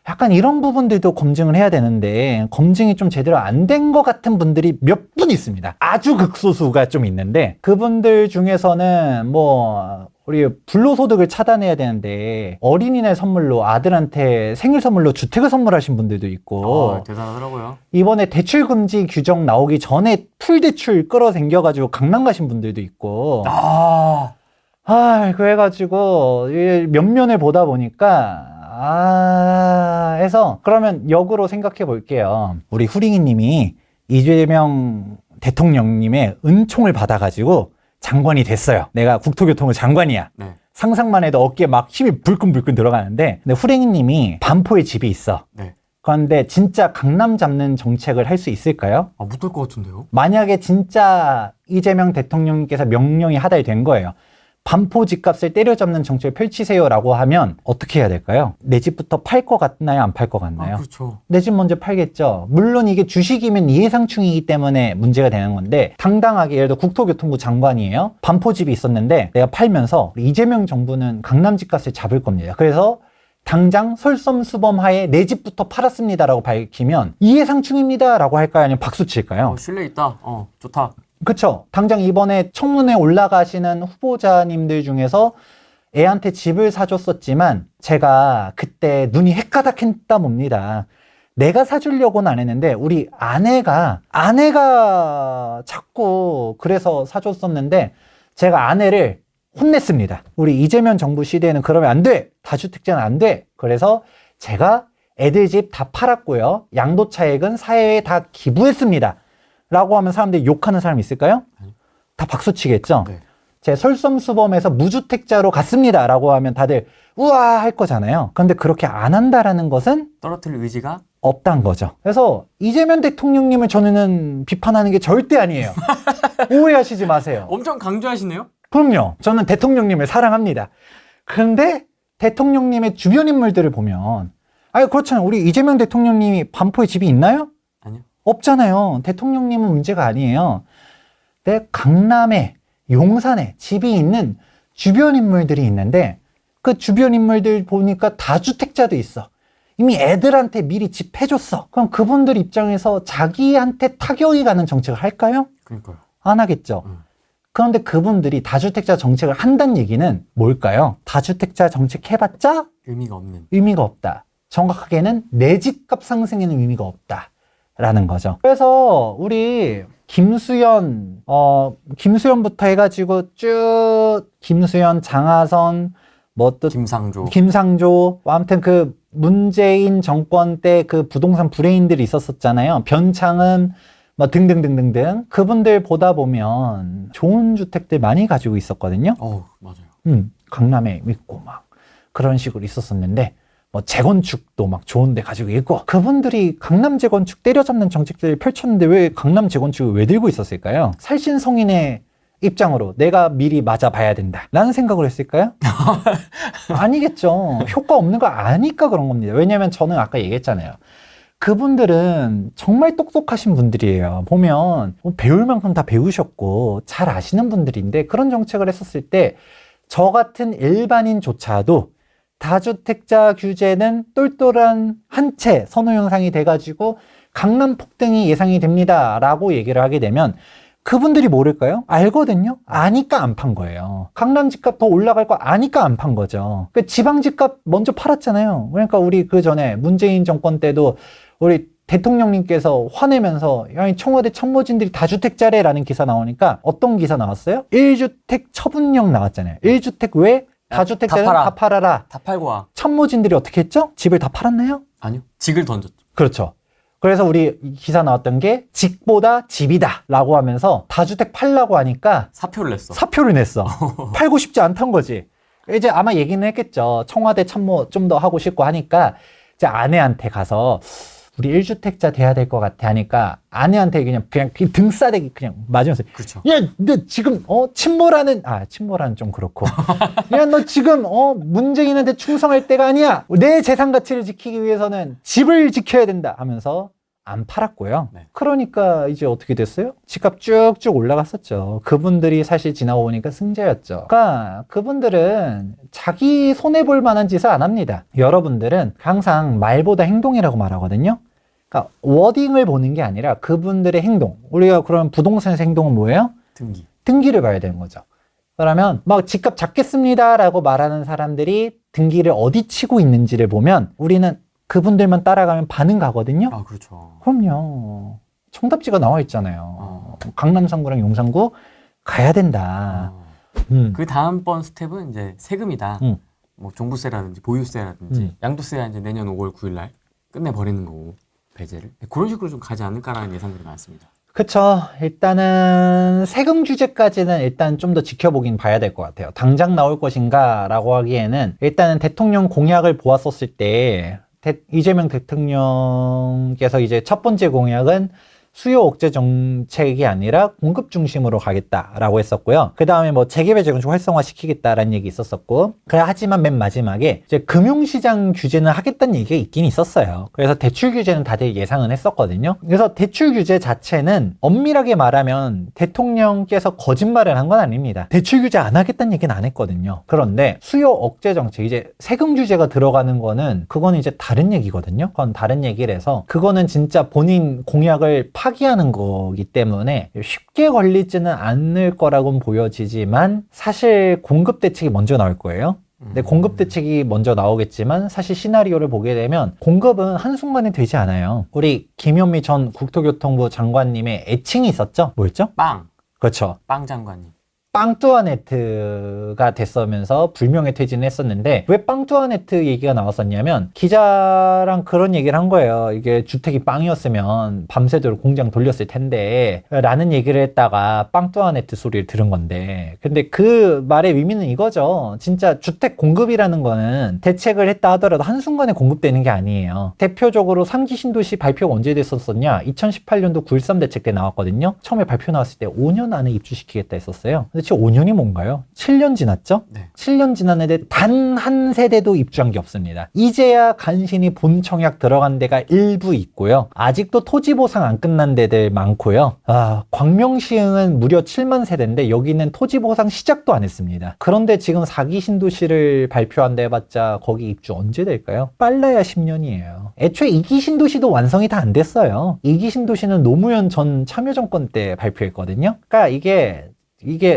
약간 이런 부분들도 검증을 해야 되는데 검증이 좀 제대로 안 된 것 같은 분들이 몇 분 있습니다. 아주 극소수가 좀 있는데 그분들 중에서는 우리 불로소득을 차단해야 되는데 어린이날 선물로 아들한테 생일 선물로 주택을 선물하신 분들도 있고 대단하더라고요. 이번에 대출 금지 규정 나오기 전에 풀 대출 끌어당겨가지고 강남 가신 분들도 있고 그래가지고 몇 면을 보다 보니까 해서 그러면 역으로 생각해 볼게요. 우리 후링이 님이 이재명 대통령님의 은총을 받아가지고 장관이 됐어요. 내가 국토교통부 장관이야. 상상만 해도 어깨에 막 힘이 불끈불끈 들어가는데 근데 후랭이 님이 반포에 집이 있어. 그런데 진짜 강남 잡는 정책을 할 수 있을까요? 못할 것 같은데요? 만약에 진짜 이재명 대통령님께서 명령이 하달된 거예요. 반포 집값을 때려잡는 정책을 펼치세요라고 하면 어떻게 해야 될까요? 내 집부터 팔 것 같나요? 안 팔 것 같나요? 그렇죠. 내 집 먼저 팔겠죠. 물론 이게 주식이면 이해상충이기 때문에 문제가 되는 건데 당당하게 예를 들어 국토교통부 장관이에요. 반포집이 있었는데 내가 팔면서 이재명 정부는 강남 집값을 잡을 겁니다. 그래서 당장 솔선수범하에 내 집부터 팔았습니다라고 밝히면 이해상충입니다라고 할까요? 아니면 박수 칠까요? 신뢰 있다. 좋다. 그쵸. 당장 이번에 청문회 올라가시는 후보자님들 중에서 애한테 집을 사줬었지만 제가 그때 눈이 헷가닥했다 봅니다. 내가 사주려고는 안 했는데 우리 아내가 자꾸 그래서 사줬었는데 제가 아내를 혼냈습니다. 우리 이재명 정부 시대에는 그러면 안 돼! 다주택자는 안 돼! 그래서 제가 애들 집 다 팔았고요. 양도차익은 사회에 다 기부했습니다. 라고 하면 사람들이 욕하는 사람이 있을까요? 다 박수치겠죠? 제 솔선수범해서 무주택자로 갔습니다 라고 하면 다들 우와 할 거잖아요. 그런데 그렇게 안 한다라는 것은 떨어뜨릴 의지가 없다는 거죠. 그래서 이재명 대통령님을 저는 비판하는 게 절대 아니에요. 오해하시지 마세요. 엄청 강조하시네요. 그럼요. 저는 대통령님을 사랑합니다. 그런데 대통령님의 주변 인물들을 보면 아니 그렇잖아요. 우리 이재명 대통령님이 반포에 집이 있나요? 아니요. 없잖아요. 대통령님은 문제가 아니에요. 근데 강남에 용산에 집이 있는 주변 인물들이 있는데 그 주변 인물들 보니까 다주택자도 있어. 이미 애들한테 미리 집 해줬어. 그럼 그분들 입장에서 자기한테 타격이 가는 정책을 할까요? 그러니까요. 안 하겠죠. 그런데 그분들이 다주택자 정책을 한다는 얘기는 뭘까요? 다주택자 정책 해봤자 의미가 없는. 의미가 없다. 정확하게는 내 집값 상승에는 의미가 없다라는 거죠. 그래서 우리 김수현부터 해가지고 쭉 김수현, 장하선, 뭐 또 김상조, 아무튼 그 문재인 정권 때 그 부동산 브레인들이 있었었잖아요. 변창흠 뭐 등등등등등 그분들 보다 보면 좋은 주택들 많이 가지고 있었거든요. 맞아요. 강남에 있고 막 그런 식으로 있었었는데 뭐 재건축도 막 좋은 데 가지고 있고 그분들이 강남 재건축 때려잡는 정책들을 펼쳤는데 왜 강남 재건축을 왜 들고 있었을까요? 살신성인의 입장으로 내가 미리 맞아봐야 된다 라는 생각을 했을까요? 아니겠죠. 효과 없는 거 아니까 그런 겁니다. 왜냐하면 저는 아까 얘기했잖아요. 그분들은 정말 똑똑하신 분들이에요. 보면 배울 만큼 다 배우셨고 잘 아시는 분들인데 그런 정책을 했었을 때 저 같은 일반인조차도 다주택자 규제는 똘똘한 한 채 선호 형상이 돼가지고 강남 폭등이 예상이 됩니다 라고 얘기를 하게 되면 그분들이 모를까요? 알거든요. 아니까 안 판 거예요. 강남 집값 더 올라갈 거 아니까 안 판 거죠. 그 지방 집값 먼저 팔았잖아요. 그러니까 우리 그 전에 문재인 정권 때도 우리 대통령님께서 화내면서 야, 청와대 참모진들이 다주택자래라는 기사 나오니까 어떤 기사 나왔어요? 1주택 처분령 나왔잖아요. 1주택 왜? 다주택자는 다 팔아라. 다 팔고 와. 참모진들이 어떻게 했죠? 집을 다 팔았나요? 아니요. 직을 던졌죠. 그렇죠. 그래서 우리 기사 나왔던 게 직보다 집이다 라고 하면서 다주택 팔라고 하니까 사표를 냈어. 팔고 싶지 않던 거지. 이제 아마 얘기는 했겠죠. 청와대 참모 좀 더 하고 싶고 하니까 이제 아내한테 가서 우리 1주택자 돼야 될 것 같아 하니까 아내한테 그냥 등싸대기 그냥 맞으면서 그렇죠. 야, 너 지금 침몰하는 좀 그렇고 야, 너 지금 문재인한테 충성할 때가 아니야. 내 재산 가치를 지키기 위해서는 집을 지켜야 된다 하면서 안 팔았고요. 네. 그러니까 이제 어떻게 됐어요? 집값 쭉쭉 올라갔었죠. 그분들이 사실 지나고 보니까 승자였죠. 그러니까 그분들은 자기 손해볼 만한 짓을 안 합니다. 여러분들은 항상 말보다 행동이라고 말하거든요. 그러니까 워딩을 보는 게 아니라 그분들의 행동. 우리가 그러면 부동산에서 행동은 뭐예요? 등기를 봐야 되는 거죠. 그러면 막 집값 잡겠습니다라고 말하는 사람들이 등기를 어디 치고 있는지를 보면 우리는 그분들만 따라가면 반은 가거든요. 그렇죠. 그럼요. 청답지가 나와 있잖아요. 강남 3구랑 용산구 가야 된다. 그 다음번 스텝은 이제 세금이다. 뭐 종부세라든지 보유세라든지 양도세야 이제 내년 5월 9일 날 끝내버리는 거고 배제를 그런 식으로 좀 가지 않을까라는 예상들이 많습니다. 그쵸. 일단은 세금 규제까지는 일단 좀 더 지켜보긴 봐야 될 것 같아요. 당장 나올 것인가 라고 하기에는 일단은 대통령 공약을 보았었을 때 이재명 대통령께서 이제 첫 번째 공약은 수요 억제 정책이 아니라 공급 중심으로 가겠다라고 했었고요. 그 다음에 뭐 재개발 재건축 활성화시키겠다라는 얘기 있었었고, 하지만 맨 마지막에 이제 금융시장 규제는 하겠다는 얘기가 있긴 있었어요. 그래서 대출 규제는 다들 예상은 했었거든요. 그래서 대출 규제 자체는 엄밀하게 말하면 대통령께서 거짓말을 한 건 아닙니다. 대출 규제 안 하겠다는 얘기는 안 했거든요. 그런데 수요 억제 정책, 이제 세금 규제가 들어가는 거는 그거는 이제 다른 얘기거든요. 그건 다른 얘기를 해서 그거는 진짜 본인 공약을 파기하는 거기 때문에 쉽게 걸리지는 않을 거라고는 보여지지만 사실 공급 대책이 먼저 나올 거예요. 근데 공급 대책이 먼저 나오겠지만 사실 시나리오를 보게 되면 공급은 한순간에 되지 않아요. 우리 김현미 전 국토교통부 장관님의 애칭이 있었죠? 뭐였죠? 빵. 그렇죠. 빵 장관님. 빵뚜아네트가 됐으면서 불명예 퇴진을 했었는데 왜 빵뚜아네트 얘기가 나왔었냐면 기자랑 그런 얘기를 한 거예요. 이게 주택이 빵이었으면 밤새도록 공장 돌렸을 텐데 라는 얘기를 했다가 빵뚜아네트 소리를 들은 건데 근데 그 말의 의미는 이거죠. 진짜 주택 공급이라는 거는 대책을 했다 하더라도 한순간에 공급되는 게 아니에요. 대표적으로 3기 신도시 발표가 언제 됐었었냐? 2018년도 9.13 대책 때 나왔거든요. 처음에 발표 나왔을 때 5년 안에 입주시키겠다 했었어요. 근데 지금 5년이 뭔가요? 7년 지났죠? 네. 7년 지났는데 단 한 세대도 입주한 게 없습니다. 이제야 간신히 본청약 들어간 데가 일부 있고요. 아직도 토지 보상 안 끝난 데들 많고요. 광명시흥은 무려 7만 세대인데 여기는 토지 보상 시작도 안 했습니다. 그런데 지금 4기 신도시를 발표한다 해봤자 거기 입주 언제 될까요? 빨라야 10년이에요. 애초에 2기 신도시도 완성이 다 안 됐어요. 2기 신도시는 노무현 전 참여정권 때 발표했거든요. 그러니까 이게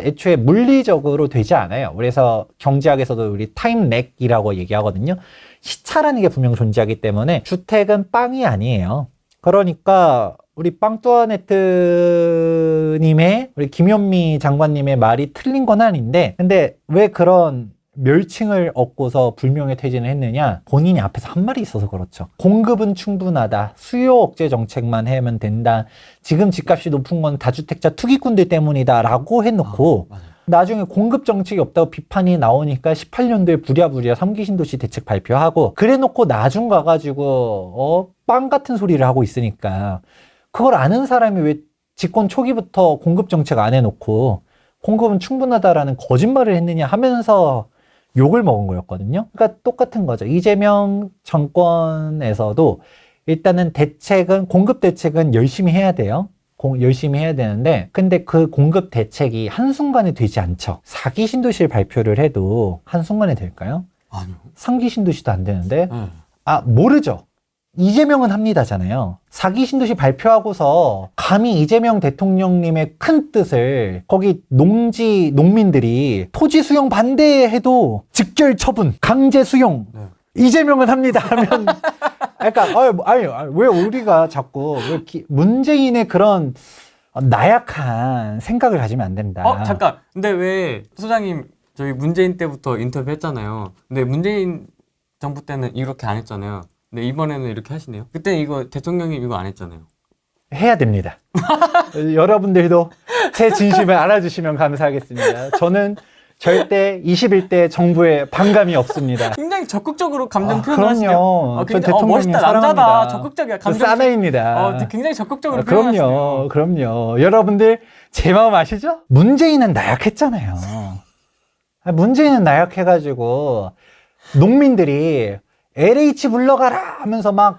애초에 물리적으로 되지 않아요. 그래서 경제학에서도 우리 타임렉이라고 얘기하거든요. 시차라는 게 분명 존재하기 때문에 주택은 빵이 아니에요. 그러니까 우리 빵뚜아네트님의 우리 김현미 장관님의 말이 틀린 건 아닌데 근데 왜 그런 멸칭을 얻고서 불명예 퇴진을 했느냐? 본인이 앞에서 한 말이 있어서 그렇죠. 공급은 충분하다. 수요 억제 정책만 하면 된다. 지금 집값이 높은 건 다주택자 투기꾼들 때문이다 라고 해놓고 나중에 공급 정책이 없다고 비판이 나오니까 18년도에 부랴부랴 3기 신도시 대책 발표하고 그래놓고 나중 가가지고 빵 같은 소리를 하고 있으니까 그걸 아는 사람이 왜 집권 초기부터 공급 정책 안 해놓고 공급은 충분하다라는 거짓말을 했느냐 하면서 욕을 먹은 거였거든요. 그러니까 똑같은 거죠. 이재명 정권에서도 일단은 공급 대책은 열심히 해야 돼요. 열심히 해야 되는데 근데 그 공급 대책이 한순간에 되지 않죠. 4기 신도시를 발표를 해도 한순간에 될까요? 아니요. 3기 신도시도 안 되는데 모르죠. 이재명은 합니다잖아요. 4기 신도시 발표하고서 감히 이재명 대통령님의 큰 뜻을 거기 농민들이 토지 수용 반대해도 직결 처분, 강제 수용 이재명은 합니다 하면 그러니까 왜 우리가 자꾸 문재인의 그런 나약한 생각을 가지면 안 된다. 잠깐. 근데 왜 소장님 저희 문재인 때부터 인터뷰 했잖아요. 근데 문재인 정부 때는 이렇게 안 했잖아요. 근데 이번에는 이렇게 하시네요. 그때 이거 대통령님 이거 안 했잖아요. 해야 됩니다. 여러분들도 제 진심을 알아주시면 감사하겠습니다. 저는 절대 21대 정부에 반감이 없습니다. 굉장히 적극적으로 감정 표현하시네요. 그럼요. 저 대통령님 멋있다. 사랑합니다. 남자다. 적극적이야. 감정 사나이입니다. 굉장히 적극적으로 표현하시네요. 그럼요. 여러분들 제 마음 아시죠? 문재인은 나약했잖아요. 문재인은 나약해가지고 농민들이 LH 불러가라 하면서 막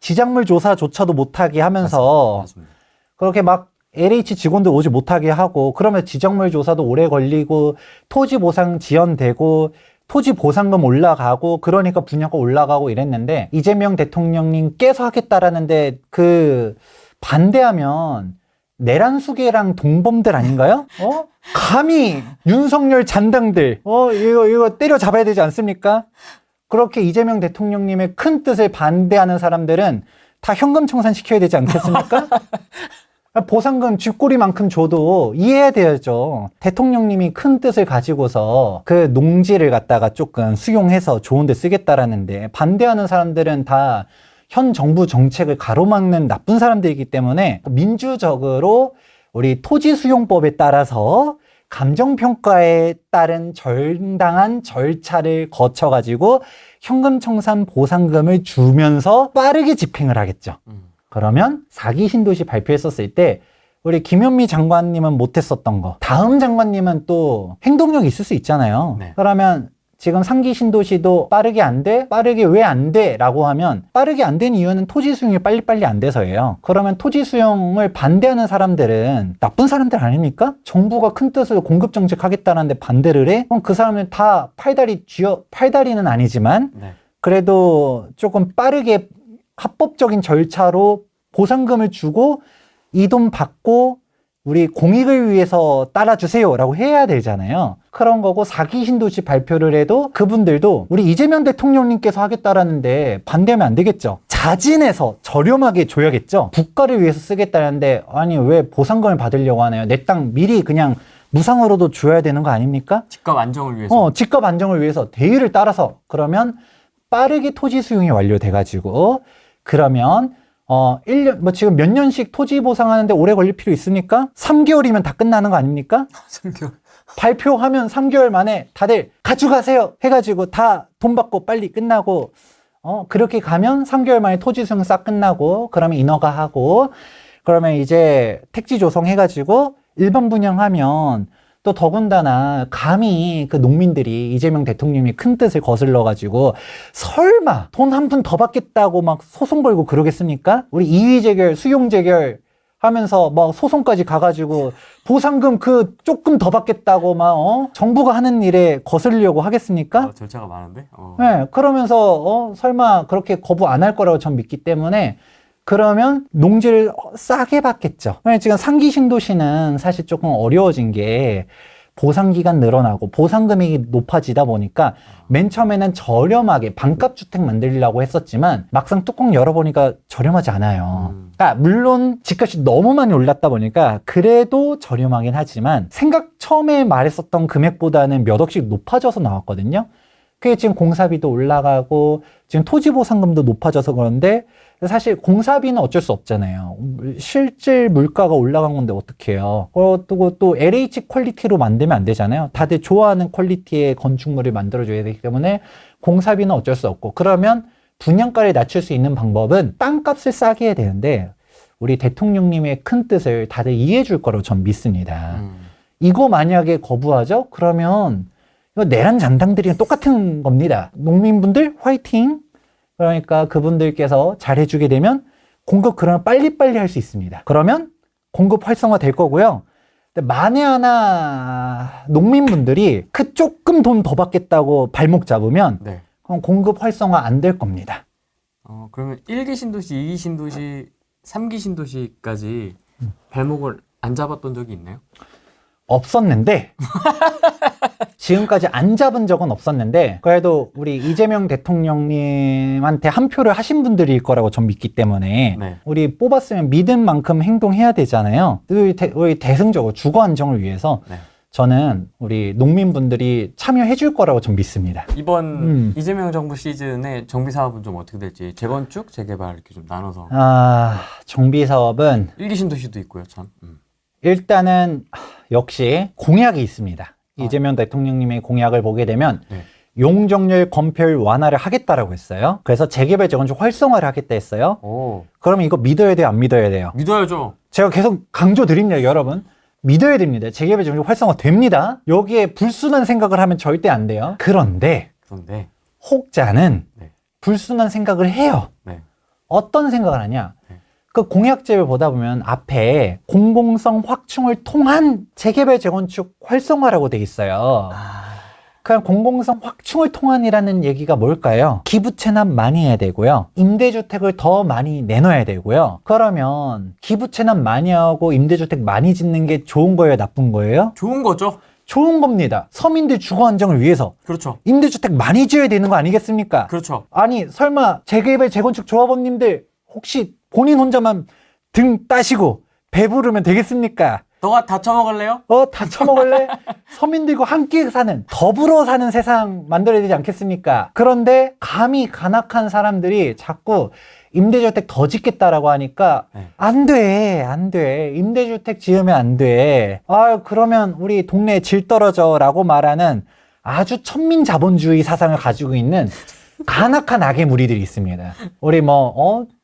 지작물 조사조차도 못하게 하면서 맞습니다. 그렇게 막 LH 직원들 오지 못하게 하고 그러면 지작물 조사도 오래 걸리고 토지 보상 지연되고 토지 보상금 올라가고 그러니까 분양가 올라가고 이랬는데 이재명 대통령님께서 하겠다라는데 반대하면 내란수계랑 동범들 아닌가요? 감히 윤석열 잔당들 이거 때려잡아야 되지 않습니까? 그렇게 이재명 대통령님의 큰 뜻을 반대하는 사람들은 다 현금 청산시켜야 되지 않겠습니까? 보상금 쥐꼬리만큼 줘도 이해해야 되죠. 대통령님이 큰 뜻을 가지고서 그 농지를 갖다가 조금 수용해서 좋은 데 쓰겠다라는데 반대하는 사람들은 다 현 정부 정책을 가로막는 나쁜 사람들이기 때문에 민주적으로 우리 토지수용법에 따라서 감정평가에 따른 정당한 절차를 거쳐가지고 현금 청산 보상금을 주면서 빠르게 집행을 하겠죠. 그러면 4기 신도시 발표했었을 때 우리 김현미 장관님은 못했었던 거 다음 장관님은 또 행동력이 있을 수 있잖아요. 네. 그러면 지금 3기 신도시도 빠르게 안 돼? 빠르게 왜 안 돼? 라고 하면 빠르게 안 된 이유는 토지 수용이 빨리빨리 안 돼서예요. 그러면 토지 수용을 반대하는 사람들은 나쁜 사람들 아닙니까? 정부가 큰 뜻으로 공급 정책 하겠다는데 반대를 해? 그럼 그 사람은 다 팔다리는 아니지만 그래도 조금 빠르게 합법적인 절차로 보상금을 주고 이 돈 받고 우리 공익을 위해서 따라주세요 라고 해야 되잖아요. 그런 거고 4기 신도시 발표를 해도 그분들도 우리 이재명 대통령님께서 하겠다라는데 반대하면 안 되겠죠. 자진해서 저렴하게 줘야겠죠. 국가를 위해서 쓰겠다는데 아니 왜 보상금을 받으려고 하나요? 내 땅 미리 그냥 무상으로도 줘야 되는 거 아닙니까? 집값 안정을 위해서. 집값 안정을 위해서 대의를 따라서 그러면 빠르게 토지 수용이 완료돼가지고 그러면 1년 뭐 지금 몇 년씩 토지 보상하는데 오래 걸릴 필요 있습니까? 3개월이면 다 끝나는 거 아닙니까? 3개월. 발표하면 3개월 만에 다들 가져가세요 해가지고 다 돈 받고 빨리 끝나고 그렇게 가면 3개월 만에 토지 수용 싹 끝나고 그러면 인허가 하고 그러면 이제 택지 조성해가지고 일반 분양하면 또 더군다나 감히 그 농민들이 이재명 대통령이 큰 뜻을 거슬러가지고 설마 돈 한 푼 더 받겠다고 막 소송 걸고 그러겠습니까? 우리 이의 제결, 수용 제결 하면서 막 소송까지 가가지고 보상금 그 조금 더 받겠다고 막 정부가 하는 일에 거슬리려고 하겠습니까? 절차가 많은데? 네, 그러면서 설마 그렇게 거부 안 할 거라고 전 믿기 때문에 그러면 농지를 싸게 받겠죠. 지금 상기 신도시는 사실 조금 어려워진 게 보상기간 늘어나고 보상금액이 높아지다 보니까 맨 처음에는 저렴하게 반값주택 만들려고 했었지만 막상 뚜껑 열어보니까 저렴하지 않아요. 그러니까 물론 집값이 너무 많이 올랐다 보니까 그래도 저렴하긴 하지만 생각 처음에 말했었던 금액보다는 몇 억씩 높아져서 나왔거든요. 그게 지금 공사비도 올라가고 지금 토지보상금도 높아져서 그런데 사실 공사비는 어쩔 수 없잖아요. 실질 물가가 올라간 건데 어떡해요. 그리고 또 LH 퀄리티로 만들면 안 되잖아요. 다들 좋아하는 퀄리티의 건축물을 만들어줘야 되기 때문에 공사비는 어쩔 수 없고 그러면 분양가를 낮출 수 있는 방법은 땅값을 싸게 해야 되는데 우리 대통령님의 큰 뜻을 다들 이해해 줄 거라고 전 믿습니다. 이거 만약에 거부하죠? 그러면 이거 내란 잔당들이랑 똑같은 겁니다. 농민분들 화이팅! 그러니까 그분들께서 잘해주게 되면 공급 그러면 빨리빨리 할 수 있습니다. 그러면 공급 활성화 될 거고요. 근데 만에 하나 농민분들이 그 조금 돈 더 받겠다고 발목 잡으면 네. 그럼 공급 활성화 안 될 겁니다. 그러면 1기 신도시, 2기 신도시, 3기 신도시까지 발목을 안 잡았던 적이 있나요? 없었는데 지금까지 안 잡은 적은 없었는데 그래도 우리 이재명 대통령님한테 한 표를 하신 분들일 거라고 전 믿기 때문에 네. 우리 뽑았으면 믿은 만큼 행동해야 되잖아요. 우리 대승적으로 주거 안정을 위해서 네. 저는 우리 농민분들이 참여해 줄 거라고 좀 믿습니다. 이번 이재명 정부 시즌에 정비 사업은 좀 어떻게 될지 재건축, 재개발 이렇게 좀 나눠서 정비 사업은 1기 신도시도 있고요, 참. 일단은 역시 공약이 있습니다. 이재명 대통령님의 공약을 보게 되면 네. 용적률 검별 완화를 하겠다라고 했어요. 그래서 재개발 재건축 활성화를 하겠다 했어요. 그러면 이거 믿어야 돼요, 안 믿어야 돼요? 믿어야죠. 제가 계속 강조드립니다, 여러분. 믿어야 됩니다. 재개발 재건축 활성화 됩니다. 여기에 불순한 생각을 하면 절대 안 돼요. 그런데 혹자는 네. 불순한 생각을 해요. 네. 어떤 생각을 하냐? 그 공약집을 보다 보면 앞에 공공성 확충을 통한 재개발 재건축 활성화라고 돼 있어요. 그냥 공공성 확충을 통한이라는 얘기가 뭘까요? 기부 체납 많이 해야 되고요. 임대주택을 더 많이 내놔야 되고요. 그러면 기부 체납 많이 하고 임대주택 많이 짓는 게 좋은 거예요? 나쁜 거예요? 좋은 거죠. 좋은 겁니다. 서민들 주거 안정을 위해서. 그렇죠. 임대주택 많이 지어야 되는 거 아니겠습니까? 그렇죠. 아니 설마 재개발 재건축 조합원님들 혹시 본인 혼자만 등 따시고 배부르면 되겠습니까? 너가 다 처먹을래요? 다 처먹을래? 서민들과 함께 사는, 더불어 사는 세상 만들어야 되지 않겠습니까? 그런데 감히 간악한 사람들이 자꾸 임대주택 더 짓겠다라고 하니까 안 돼. 임대주택 지으면 안 돼. 그러면 우리 동네에 질 떨어져 라고 말하는 아주 천민자본주의 사상을 가지고 있는 간악한 악의 무리들이 있습니다. 우리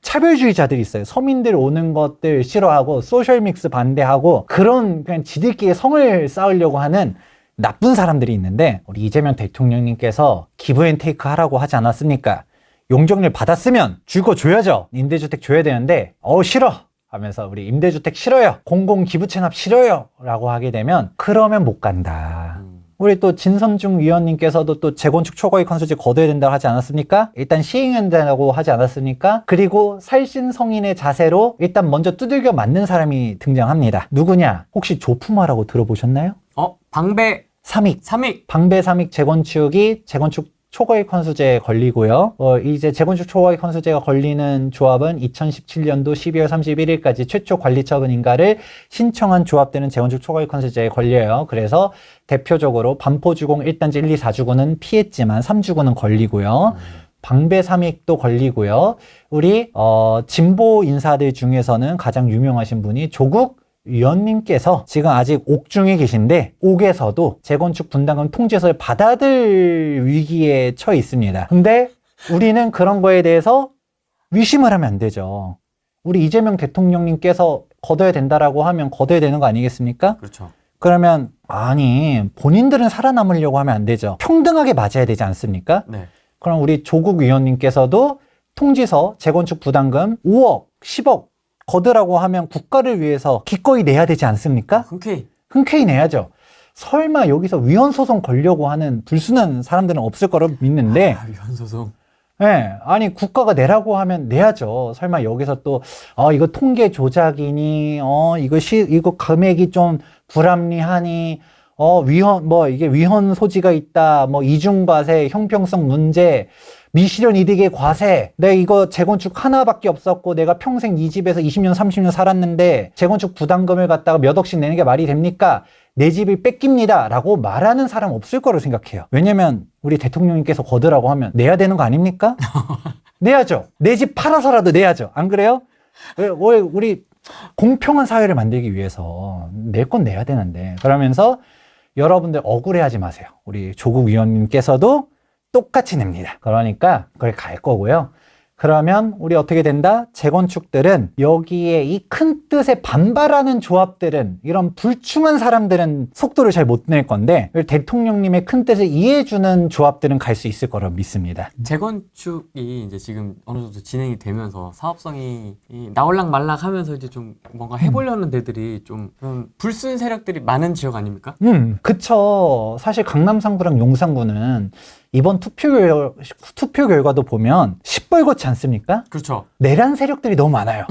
차별주의자들이 있어요. 서민들 오는 것들 싫어하고 소셜믹스 반대하고 그런 그냥 지들끼리 성을 쌓으려고 하는 나쁜 사람들이 있는데 우리 이재명 대통령님께서 기브앤테이크 하라고 하지 않았습니까? 용적률 받았으면 줄거줘야죠. 임대주택 줘야 되는데 싫어 하면서 우리 임대주택 싫어요. 공공기부채납 싫어요 라고 하게 되면 그러면 못 간다. 우리 또 진선중 위원님께서도 또 재건축 초과이익 환수제 거둬야 된다고 하지 않았습니까? 일단 시행한다고 하지 않았습니까? 그리고 살신성인의 자세로 일단 먼저 두들겨 맞는 사람이 등장합니다. 누구냐? 혹시 조품화라고 들어보셨나요? 방배 삼익. 삼익. 방배 삼익 재건축이 재건축 초과이익 환수제에 걸리고요. 이제 재건축 초과이익 환수제가 걸리는 조합은 2017년도 12월 31일까지 최초 관리처분 인가를 신청한 조합들은 재건축 초과이익 환수제에 걸려요. 그래서 대표적으로 반포주공 1단지 1, 2, 4주구는 피했지만 3주구는 걸리고요. 방배 3익도 걸리고요. 우리 진보 인사들 중에서는 가장 유명하신 분이 조국 위원님께서 지금 아직 옥 중에 계신데 옥에서도 재건축 분담금 통지서를 받아들 위기에 처해 있습니다. 근데 우리는 그런 거에 대해서 위심을 하면 안 되죠. 우리 이재명 대통령님께서 걷어야 된다라고 하면 걷어야 되는 거 아니겠습니까? 그렇죠. 그러면 아니 본인들은 살아남으려고 하면 안 되죠. 평등하게 맞아야 되지 않습니까? 네. 그럼 우리 조국 위원님께서도 통지서 재건축 부담금 5억, 10억 거드라고 하면 국가를 위해서 기꺼이 내야 되지 않습니까? 흔쾌히 내야죠. 설마 여기서 위헌소송 걸려고 하는 불순한 사람들은 없을 거로 믿는데 위헌소송. 네, 아니 국가가 내라고 하면 내야죠. 설마 여기서 또 이거 통계 조작이니 이거 금액이 좀 불합리하니 이게 위헌 소지가 있다, 이중과세, 형평성 문제, 미실현 이득의 과세, 내가 이거 재건축 하나밖에 없었고 내가 평생 이 집에서 20년, 30년 살았는데 재건축 부담금을 갖다가 몇 억씩 내는 게 말이 됩니까? 내 집이 뺏깁니다 라고 말하는 사람 없을 거라고 생각해요. 왜냐면 우리 대통령님께서 거두라고 하면 내야 되는 거 아닙니까? 내야죠. 내 집 팔아서라도 내야죠. 안 그래요? 우리 공평한 사회를 만들기 위해서 낼 건 내야 되는데, 그러면서 여러분들 억울해하지 마세요. 우리 조국 위원님께서도 똑같이 냅니다. 그러니까 그걸 갈 거고요. 그러면 우리 어떻게 된다? 재건축들은 여기에 이 큰 뜻에 반발하는 조합들은, 이런 불충한 사람들은 속도를 잘 못 낼 건데 대통령님의 큰 뜻을 이해해주는 조합들은 갈 수 있을 거라고 믿습니다. 재건축이 이제 지금 어느 정도 진행이 되면서 사업성이 나올락 말락 하면서 이제 좀 뭔가 해보려는 데들이 좀 그런 불순 세력들이 많은 지역 아닙니까? 그쵸. 사실 강남 3구랑 용산 3구는 이번 투표 결과도 보면 시뻘겋지 않습니까? 그렇죠. 내란 세력들이 너무 많아요.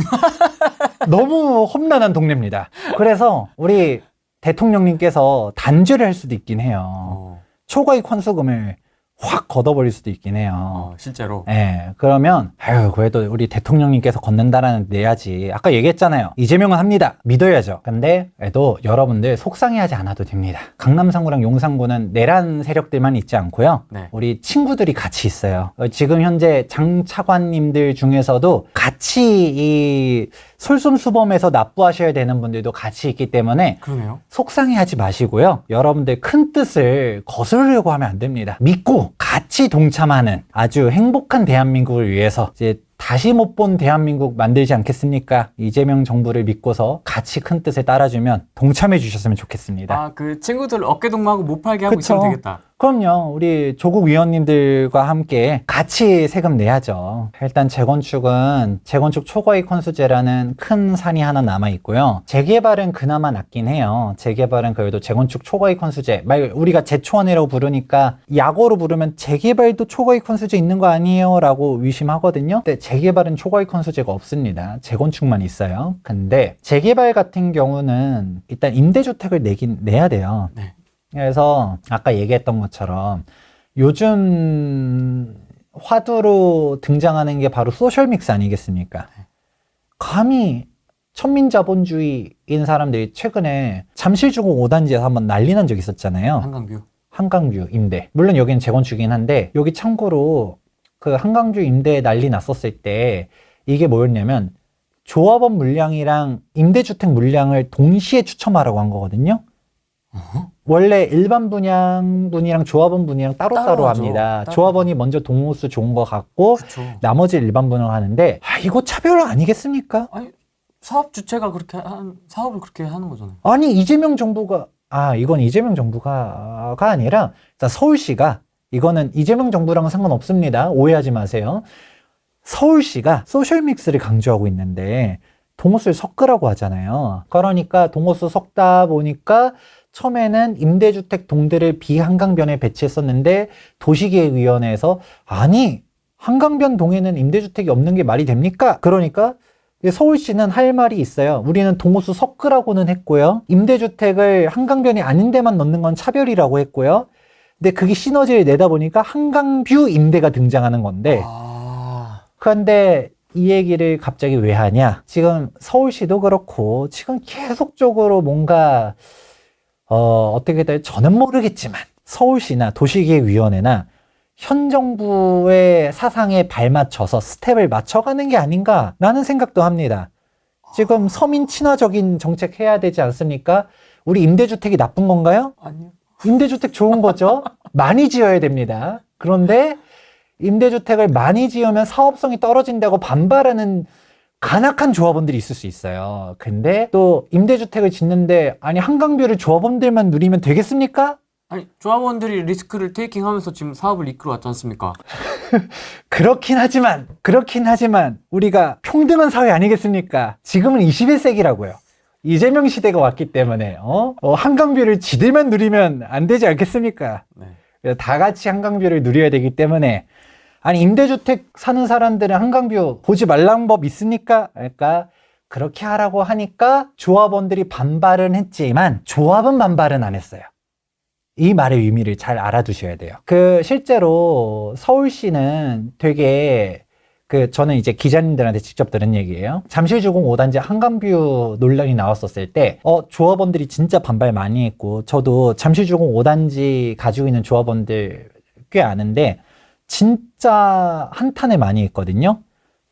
너무 험난한 동네입니다. 그래서 우리 대통령님께서 단죄를 할 수도 있긴 해요. 초과이익 환수금을 확 걷어버릴 수도 있긴 해요. 실제로? 네. 그러면 그래도 우리 대통령님께서 걷는다라는 내야지. 아까 얘기했잖아요. 이재명은 합니다. 믿어야죠. 근데 그래도 여러분들 속상해하지 않아도 됩니다. 강남 3구랑 용산 3구는 내란 세력들만 있지 않고요. 네. 우리 친구들이 같이 있어요. 지금 현재 장 차관님들 중에서도 같이 이 솔선수범해서 납부하셔야 되는 분들도 같이 있기 때문에 그러네요. 속상해하지 마시고요. 여러분들 큰 뜻을 거스르려고 하면 안 됩니다. 믿고 같이 동참하는 아주 행복한 대한민국을 위해서 이제 다시 못 본 대한민국 만들지 않겠습니까? 이재명 정부를 믿고서 같이 큰 뜻에 따라주면 동참해 주셨으면 좋겠습니다. 그 친구들 어깨동무하고 못 팔게 하고 있으면 되겠다. 그럼요. 우리 조국 위원님들과 함께 같이 세금 내야죠. 일단 재건축은 재건축 초과이익 환수제라는 큰 산이 하나 남아 있고요. 재개발은 그나마 낫긴 해요. 재개발은 그래도 재건축 초과이익 환수제, 우리가 재초안이라고 부르니까 약어로 부르면 재개발도 초과이익 환수제 있는 거 아니에요? 라고 의심하거든요. 근데 재개발은 초과이익 환수제가 없습니다. 재건축만 있어요. 근데 재개발 같은 경우는 일단 임대주택을 내야 돼요. 네. 그래서 아까 얘기했던 것처럼 요즘 화두로 등장하는 게 바로 소셜믹스 아니겠습니까? 감히 천민자본주의인 사람들이 최근에 잠실주공 5단지에서 한번 난리 난 적 있었잖아요. 한강뷰 임대. 물론 여기는 재건축이긴 한데, 여기 참고로 그 한강뷰 임대에 난리 났었을 때 이게 뭐였냐면 조합원 물량이랑 임대주택 물량을 동시에 추첨하라고 한 거거든요. 원래 일반 분양분이랑 조합원 분이랑 따로따로 합니다. 조합원이 먼저 동호수 좋은 거 갖고 나머지 일반 분양을 하는데 이거 차별 아니겠습니까? 아니, 사업 주체가 사업을 그렇게 하는 거잖아요. 아니 이재명 정부가 이건 이재명 정부가 아니라 서울시가, 이거는 이재명 정부랑은 상관없습니다. 오해하지 마세요. 서울시가 소셜믹스를 강조하고 있는데 동호수를 섞으라고 하잖아요. 그러니까 동호수 섞다 보니까 처음에는 임대주택 동들을 비한강변에 배치했었는데 도시계획위원회에서 아니 한강변 동에는 임대주택이 없는 게 말이 됩니까? 그러니까 서울시는 할 말이 있어요. 우리는 동호수 섞으라고는 했고요. 임대주택을 한강변이 아닌 데만 넣는 건 차별이라고 했고요. 근데 그게 시너지를 내다 보니까 한강뷰 임대가 등장하는 건데 그런데 이 얘기를 갑자기 왜 하냐? 지금 서울시도 그렇고 지금 계속적으로 뭔가 어떻게 될지 저는 모르겠지만 서울시나 도시계획위원회나 현 정부의 사상에 발맞춰서 스텝을 맞춰가는 게 아닌가라는 생각도 합니다. 지금 서민 친화적인 정책 해야 되지 않습니까? 우리 임대주택이 나쁜 건가요? 아니요. 임대주택 좋은 거죠. 많이 지어야 됩니다. 그런데 임대주택을 많이 지으면 사업성이 떨어진다고 반발하는 간악한 조합원들이 있을 수 있어요. 근데 또 임대주택을 짓는데 아니 한강뷰를 조합원들만 누리면 되겠습니까? 아니 조합원들이 리스크를 테이킹하면서 지금 사업을 이끌어 왔지 않습니까? 그렇긴 하지만 우리가 평등한 사회 아니겠습니까? 지금은 21세기라고요. 이재명 시대가 왔기 때문에 한강뷰를 지들만 누리면 안 되지 않겠습니까? 네. 다 같이 한강뷰를 누려야 되기 때문에 아니 임대주택 사는 사람들은 한강뷰 보지 말라는 법 있습니까? 그러니까 그렇게 하라고 하니까 조합원들이 반발은 했지만 조합은 반발은 안 했어요. 이 말의 의미를 잘 알아두셔야 돼요. 실제로 서울시는 되게 저는 이제 기자님들한테 직접 들은 얘기예요. 잠실주공 5단지 한강뷰 논란이 나왔었을 때 조합원들이 진짜 반발 많이 했고 저도 잠실주공 5단지 가지고 있는 조합원들 꽤 아는데 진짜 한탄을 많이 했거든요.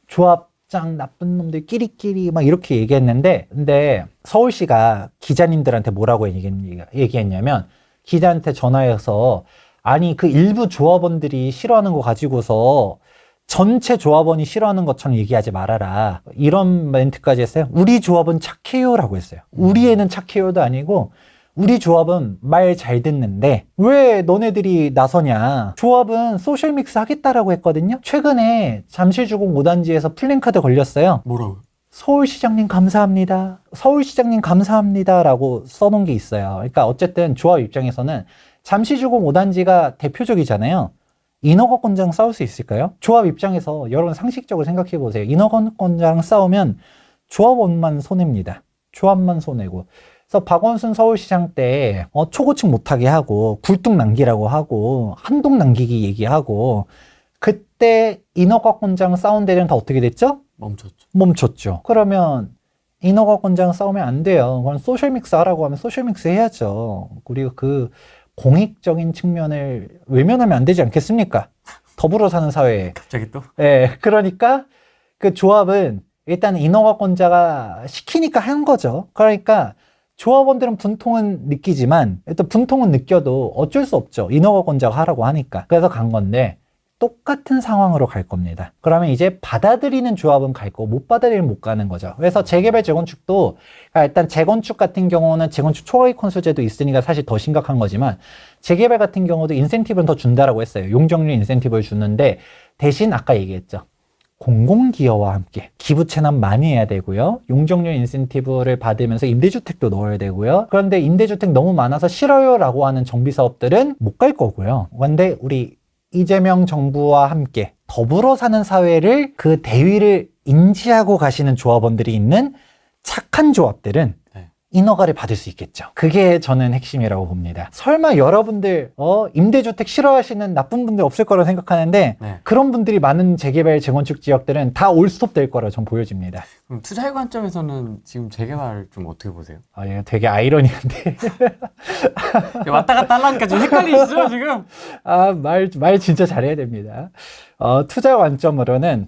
조합장 나쁜 놈들 끼리끼리 막 이렇게 얘기했는데 근데 서울시가 기자님들한테 뭐라고 얘기했냐면 기자한테 전화해서 아니 그 일부 조합원들이 싫어하는 거 가지고서 전체 조합원이 싫어하는 것처럼 얘기하지 말아라. 이런 멘트까지 했어요. 우리 조합은 착해요 라고 했어요. 우리 애는 착해요도 아니고 우리 조합은 말 잘 듣는데 왜 너네들이 나서냐. 조합은 소셜믹스 하겠다라고 했거든요. 최근에 잠실주공 5단지에서 플랜카드 걸렸어요. 뭐라고? 서울시장님 감사합니다. 서울시장님 감사합니다 라고 써놓은 게 있어요. 그러니까 어쨌든 조합 입장에서는 잠실주공 5단지가 대표적이잖아요. 인허가권자랑 싸울 수 있을까요? 조합 입장에서 여러분 상식적으로 생각해 보세요. 인허가권자랑 싸우면 조합원만 손해입니다. 조합만 손해고. 그래서 박원순 서울시장 때 초고층 못하게 하고 굴뚝 남기라고 하고 한동 남기기 얘기하고 그때 인허가권자랑 싸운 데는 다 어떻게 됐죠? 멈췄죠. 그러면 인허가권자랑 싸우면 안 돼요. 그럼 소셜믹스 하라고 하면 소셜믹스 해야죠. 그리고 공익적인 측면을 외면하면 안 되지 않겠습니까? 더불어 사는 사회에. 갑자기 또? 네, 그러니까 그 조합은 일단 인허가권자가 시키니까 한 거죠. 그러니까 조합원들은 분통은 느끼지만 일단 분통은 느껴도 어쩔 수 없죠. 인허가권자가 하라고 하니까. 그래서 간 건데 똑같은 상황으로 갈 겁니다. 그러면 이제 받아들이는 조합은 갈 거고 못 받아들이면 못 가는 거죠. 그래서 재개발 재건축도 일단 재건축 같은 경우는 재건축 초과이익 콘수제도 있으니까 사실 더 심각한 거지만 재개발 같은 경우도 인센티브는 더 준다라고 했어요. 용적률 인센티브를 주는데 대신 아까 얘기했죠. 공공기여와 함께 기부 체납 많이 해야 되고요. 용적률 인센티브를 받으면서 임대주택도 넣어야 되고요. 그런데 임대주택 너무 많아서 싫어요 라고 하는 정비사업들은 못 갈 거고요. 그런데 우리 이재명 정부와 함께 더불어 사는 사회를 그 대위를 인지하고 가시는 조합원들이 있는 착한 조합들은 인허가를 받을 수 있겠죠. 그게 저는 핵심이라고 봅니다. 설마 여러분들 임대주택 싫어하시는 나쁜 분들 없을 거라고 생각하는데 그런 분들이 많은 재개발 재건축 지역들은 다 올스톱 될 거라고 전 보여집니다. 그럼 투자의 관점에서는 지금 재개발 좀 어떻게 보세요? 예, 되게 아이러니한데 왔다 갔다 하려니까 좀 헷갈리시죠 지금? 말 진짜 잘해야 됩니다. 투자 관점으로는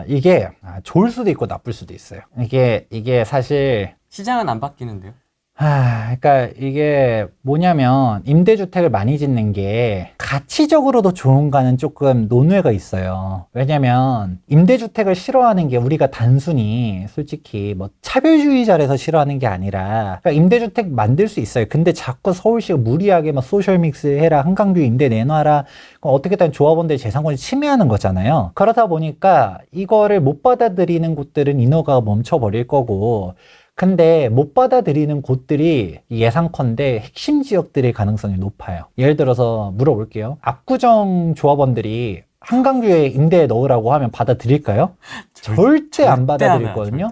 이게 좋을 수도 있고 나쁠 수도 있어요. 이게 사실 시장은 안 바뀌는데요? 그러니까 이게 뭐냐면 임대주택을 많이 짓는 게 가치적으로도 좋은가는 조금 논외가 있어요. 왜냐면 임대주택을 싫어하는 게 우리가 단순히 솔직히 뭐 차별주의자라서 싫어하는 게 아니라 그러니까 임대주택 만들 수 있어요. 근데 자꾸 서울시가 무리하게 막 소셜믹스 해라, 한강뷰 임대 내놔라, 어떻게든 조합원들의 재산권을 침해하는 거잖아요. 그러다 보니까 이거를 못 받아들이는 곳들은 인허가가 멈춰버릴 거고 근데 못 받아들이는 곳들이 예상컨대 핵심 지역들의 가능성이 높아요. 예를 들어서 물어볼게요. 압구정 조합원들이 한강뷰에 임대에 넣으라고 하면 받아들일까요? 절대 안 받아들일 거거든요.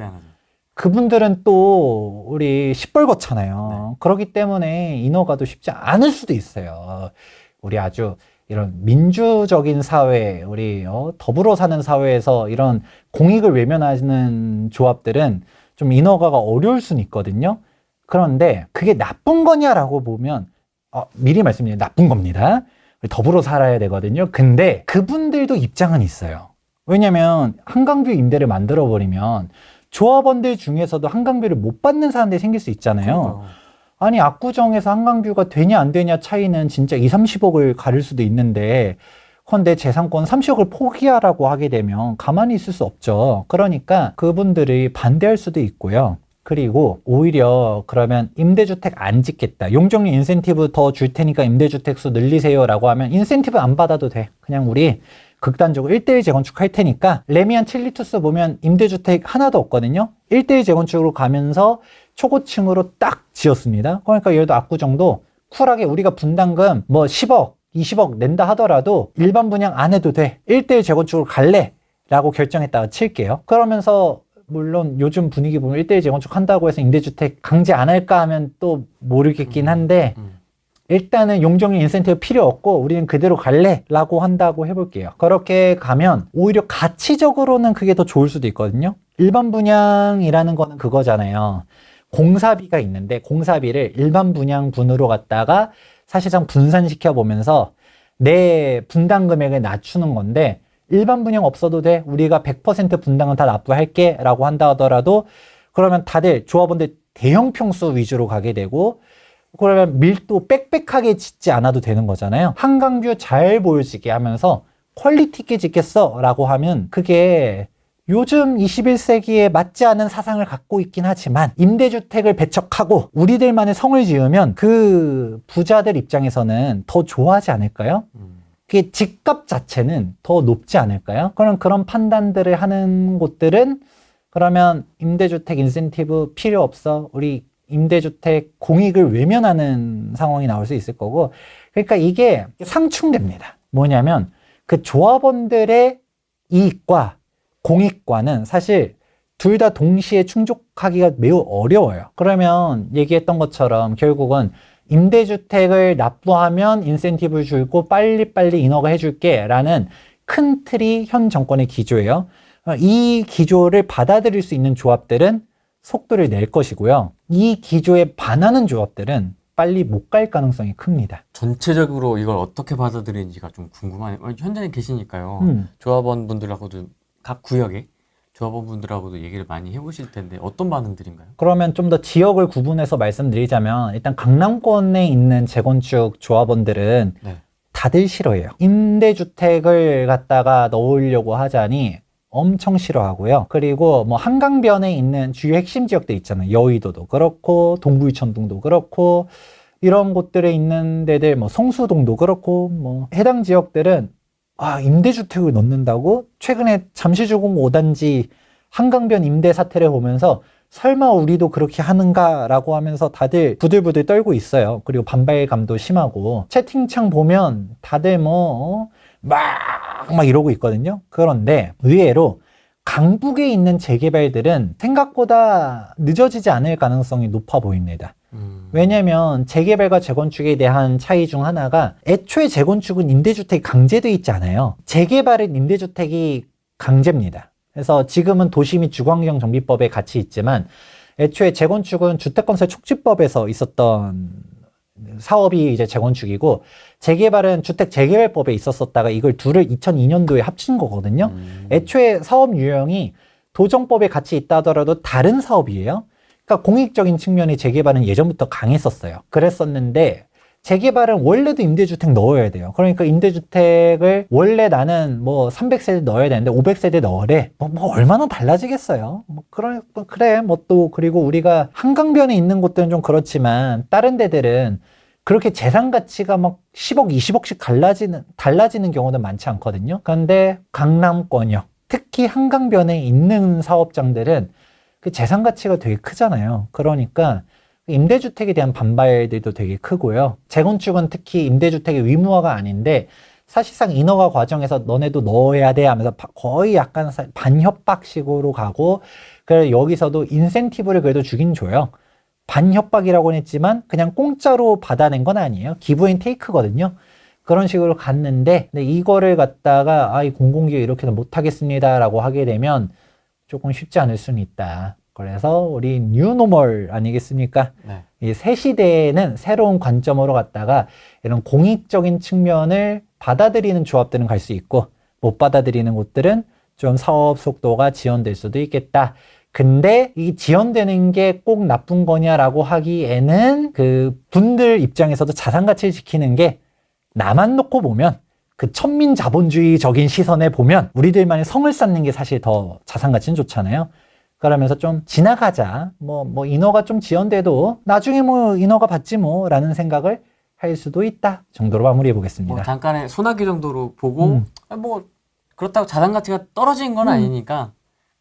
그분들은 또 우리 시뻘겋잖아요. 그렇기 때문에 인허가도 쉽지 않을 수도 있어요. 우리 아주 이런 민주적인 사회, 우리 더불어 사는 사회에서 이런 공익을 외면하는 조합들은 좀 인허가가 어려울 수는 있거든요. 그런데 그게 나쁜 거냐라고 보면 미리 말씀드리면 나쁜 겁니다. 더불어 살아야 되거든요. 근데 그분들도 입장은 있어요. 왜냐면 한강뷰 임대를 만들어버리면 조합원들 중에서도 한강뷰를 못 받는 사람들이 생길 수 있잖아요. 그러니까요. 아니 압구정에서 한강뷰가 되냐 안 되냐 차이는 진짜 2, 30억을 가릴 수도 있는데 그런데 재산권 30억을 포기하라고 하게 되면 가만히 있을 수 없죠. 그러니까 그분들이 반대할 수도 있고요. 그리고 오히려 그러면 임대주택 안 짓겠다. 용적률 인센티브 더 줄 테니까 임대주택 수 늘리세요 라고 하면 인센티브 안 받아도 돼. 그냥 우리 극단적으로 1대1 재건축 할 테니까 레미안 칠리투스 보면 임대주택 하나도 없거든요. 1대1 재건축으로 가면서 초고층으로 딱 지었습니다. 그러니까 예를 들어 압구정도 쿨하게 우리가 분담금 뭐 10억, 20억 낸다 하더라도 일반 분양 안 해도 돼. 1대1 재건축으로 갈래? 라고 결정했다가 칠게요. 그러면서 물론 요즘 분위기 보면 1대1 재건축 한다고 해서 임대주택 강제 안 할까 하면 또 모르겠긴 한데 일단은 용적률 인센티브 필요 없고 우리는 그대로 갈래? 라고 한다고 해볼게요. 그렇게 가면 오히려 가치적으로는 그게 더 좋을 수도 있거든요. 일반 분양이라는 거는 그거잖아요. 공사비가 있는데 공사비를 일반 분양분으로 갖다가 사실상 분산시켜 보면서 내 분담 금액을 낮추는 건데 일반 분양 없어도 돼. 우리가 100% 분담은 다 납부할게 라고 한다 하더라도 그러면 다들 조합원들 대형 평수 위주로 가게 되고 그러면 밀도 빽빽하게 짓지 않아도 되는 거잖아요. 한강뷰 잘 보여지게 하면서 퀄리티 있게 짓겠어 라고 하면 그게 요즘 21세기에 맞지 않은 사상을 갖고 있긴 하지만 임대주택을 배척하고 우리들만의 성을 지으면 그 부자들 입장에서는 더 좋아하지 않을까요? 그게 집값 자체는 더 높지 않을까요? 그런 판단들을 하는 곳들은 그러면 임대주택 인센티브 필요 없어. 우리 임대주택 공익을 외면하는 상황이 나올 수 있을 거고 그러니까 이게 상충됩니다. 뭐냐면 그 조합원들의 이익과 공익과는 사실 둘 다 동시에 충족하기가 매우 어려워요. 그러면 얘기했던 것처럼 결국은 임대주택을 납부하면 인센티브를 주고 빨리빨리 인허가 해줄게 라는 큰 틀이 현 정권의 기조예요. 이 기조를 받아들일 수 있는 조합들은 속도를 낼 것이고요. 이 기조에 반하는 조합들은 빨리 못 갈 가능성이 큽니다. 전체적으로 이걸 어떻게 받아들이는지가 좀 궁금하네요. 현장에 계시니까요. 조합원분들하고도 각 구역에 조합원분들하고도 얘기를 많이 해보실 텐데 어떤 반응들인가요? 그러면 좀 더 지역을 구분해서 말씀드리자면 일단 강남권에 있는 재건축 조합원들은 다들 싫어해요. 임대주택을 갖다가 넣으려고 하자니 엄청 싫어하고요. 그리고 뭐 한강변에 있는 주요 핵심 지역들 있잖아요. 여의도도 그렇고 동부이천동도 그렇고 이런 곳들에 있는 데들 뭐 성수동도 그렇고 뭐 해당 지역들은 임대주택을 넣는다고? 최근에 잠시주공 5단지 한강변 임대 사태를 보면서 설마 우리도 그렇게 하는가라고 하면서 다들 부들부들 떨고 있어요. 그리고 반발감도 심하고 채팅창 보면 다들 막 이러고 있거든요. 그런데 의외로 강북에 있는 재개발들은 생각보다 늦어지지 않을 가능성이 높아 보입니다. 왜냐면 재개발과 재건축에 대한 차이 중 하나가 애초에 재건축은 임대주택이 강제되어 있지 않아요. 재개발은 임대주택이 강제입니다. 그래서 지금은 도시 및 주거환경 정비법에 같이 있지만 애초에 재건축은 주택건설 촉진법에서 있었던 사업이 이제 재건축이고 재개발은 주택 재개발법에 있었었다가 이걸 둘을 2002년도에 합친 거거든요. 애초에 사업 유형이 도정법에 같이 있다 하더라도 다른 사업이에요. 그러니까 공익적인 측면이 재개발은 예전부터 강했었어요. 그랬었는데 재개발은 원래도 임대주택 넣어야 돼요. 그러니까 임대주택을 원래 나는 뭐 300세대 넣어야 되는데 500세대 넣으래. 뭐 얼마나 달라지겠어요. 그래. 또 그리고 우리가 한강변에 있는 곳들은 좀 그렇지만 다른 데들은 그렇게 재산 가치가 막 10억, 20억씩 달라지는 경우는 많지 않거든요. 그런데 강남권역, 특히 한강변에 있는 사업장들은 그 재산 가치가 되게 크잖아요. 그러니까 임대주택에 대한 반발들도 되게 크고요. 재건축은 특히 임대주택의 의무화가 아닌데 사실상 인허가 과정에서 너네도 넣어야 돼 하면서 거의 약간 반협박식으로 가고 그래서 여기서도 인센티브를 그래도 주긴 줘요. 반협박이라고는 했지만 그냥 공짜로 받아낸 건 아니에요. 기브 앤 테이크거든요. 그런 식으로 갔는데, 근데 이거를 갖다가 이 공공기업 이렇게는 못하겠습니다라고 하게 되면 조금 쉽지 않을 수는 있다. 그래서 우리 뉴노멀 아니겠습니까? 네. 이 새 시대에는 새로운 관점으로 갔다가 이런 공익적인 측면을 받아들이는 조합들은 갈 수 있고 못 받아들이는 곳들은 좀 사업 속도가 지연될 수도 있겠다. 근데 이 지연되는 게 꼭 나쁜 거냐라고 하기에는 그 분들 입장에서도 자산 가치를 지키는 게 나만 놓고 보면 그 천민 자본주의적인 시선에 보면 우리들만의 성을 쌓는 게 사실 더 자산 가치는 좋잖아요. 그러면서 좀 지나가자. 뭐 인허가 좀 지연돼도 나중에 뭐 인허가 받지 뭐 라는 생각을 할 수도 있다 정도로 마무리해 보겠습니다. 뭐 잠깐의 소나기 정도로 보고 뭐 그렇다고 자산 가치가 떨어진 건 아니니까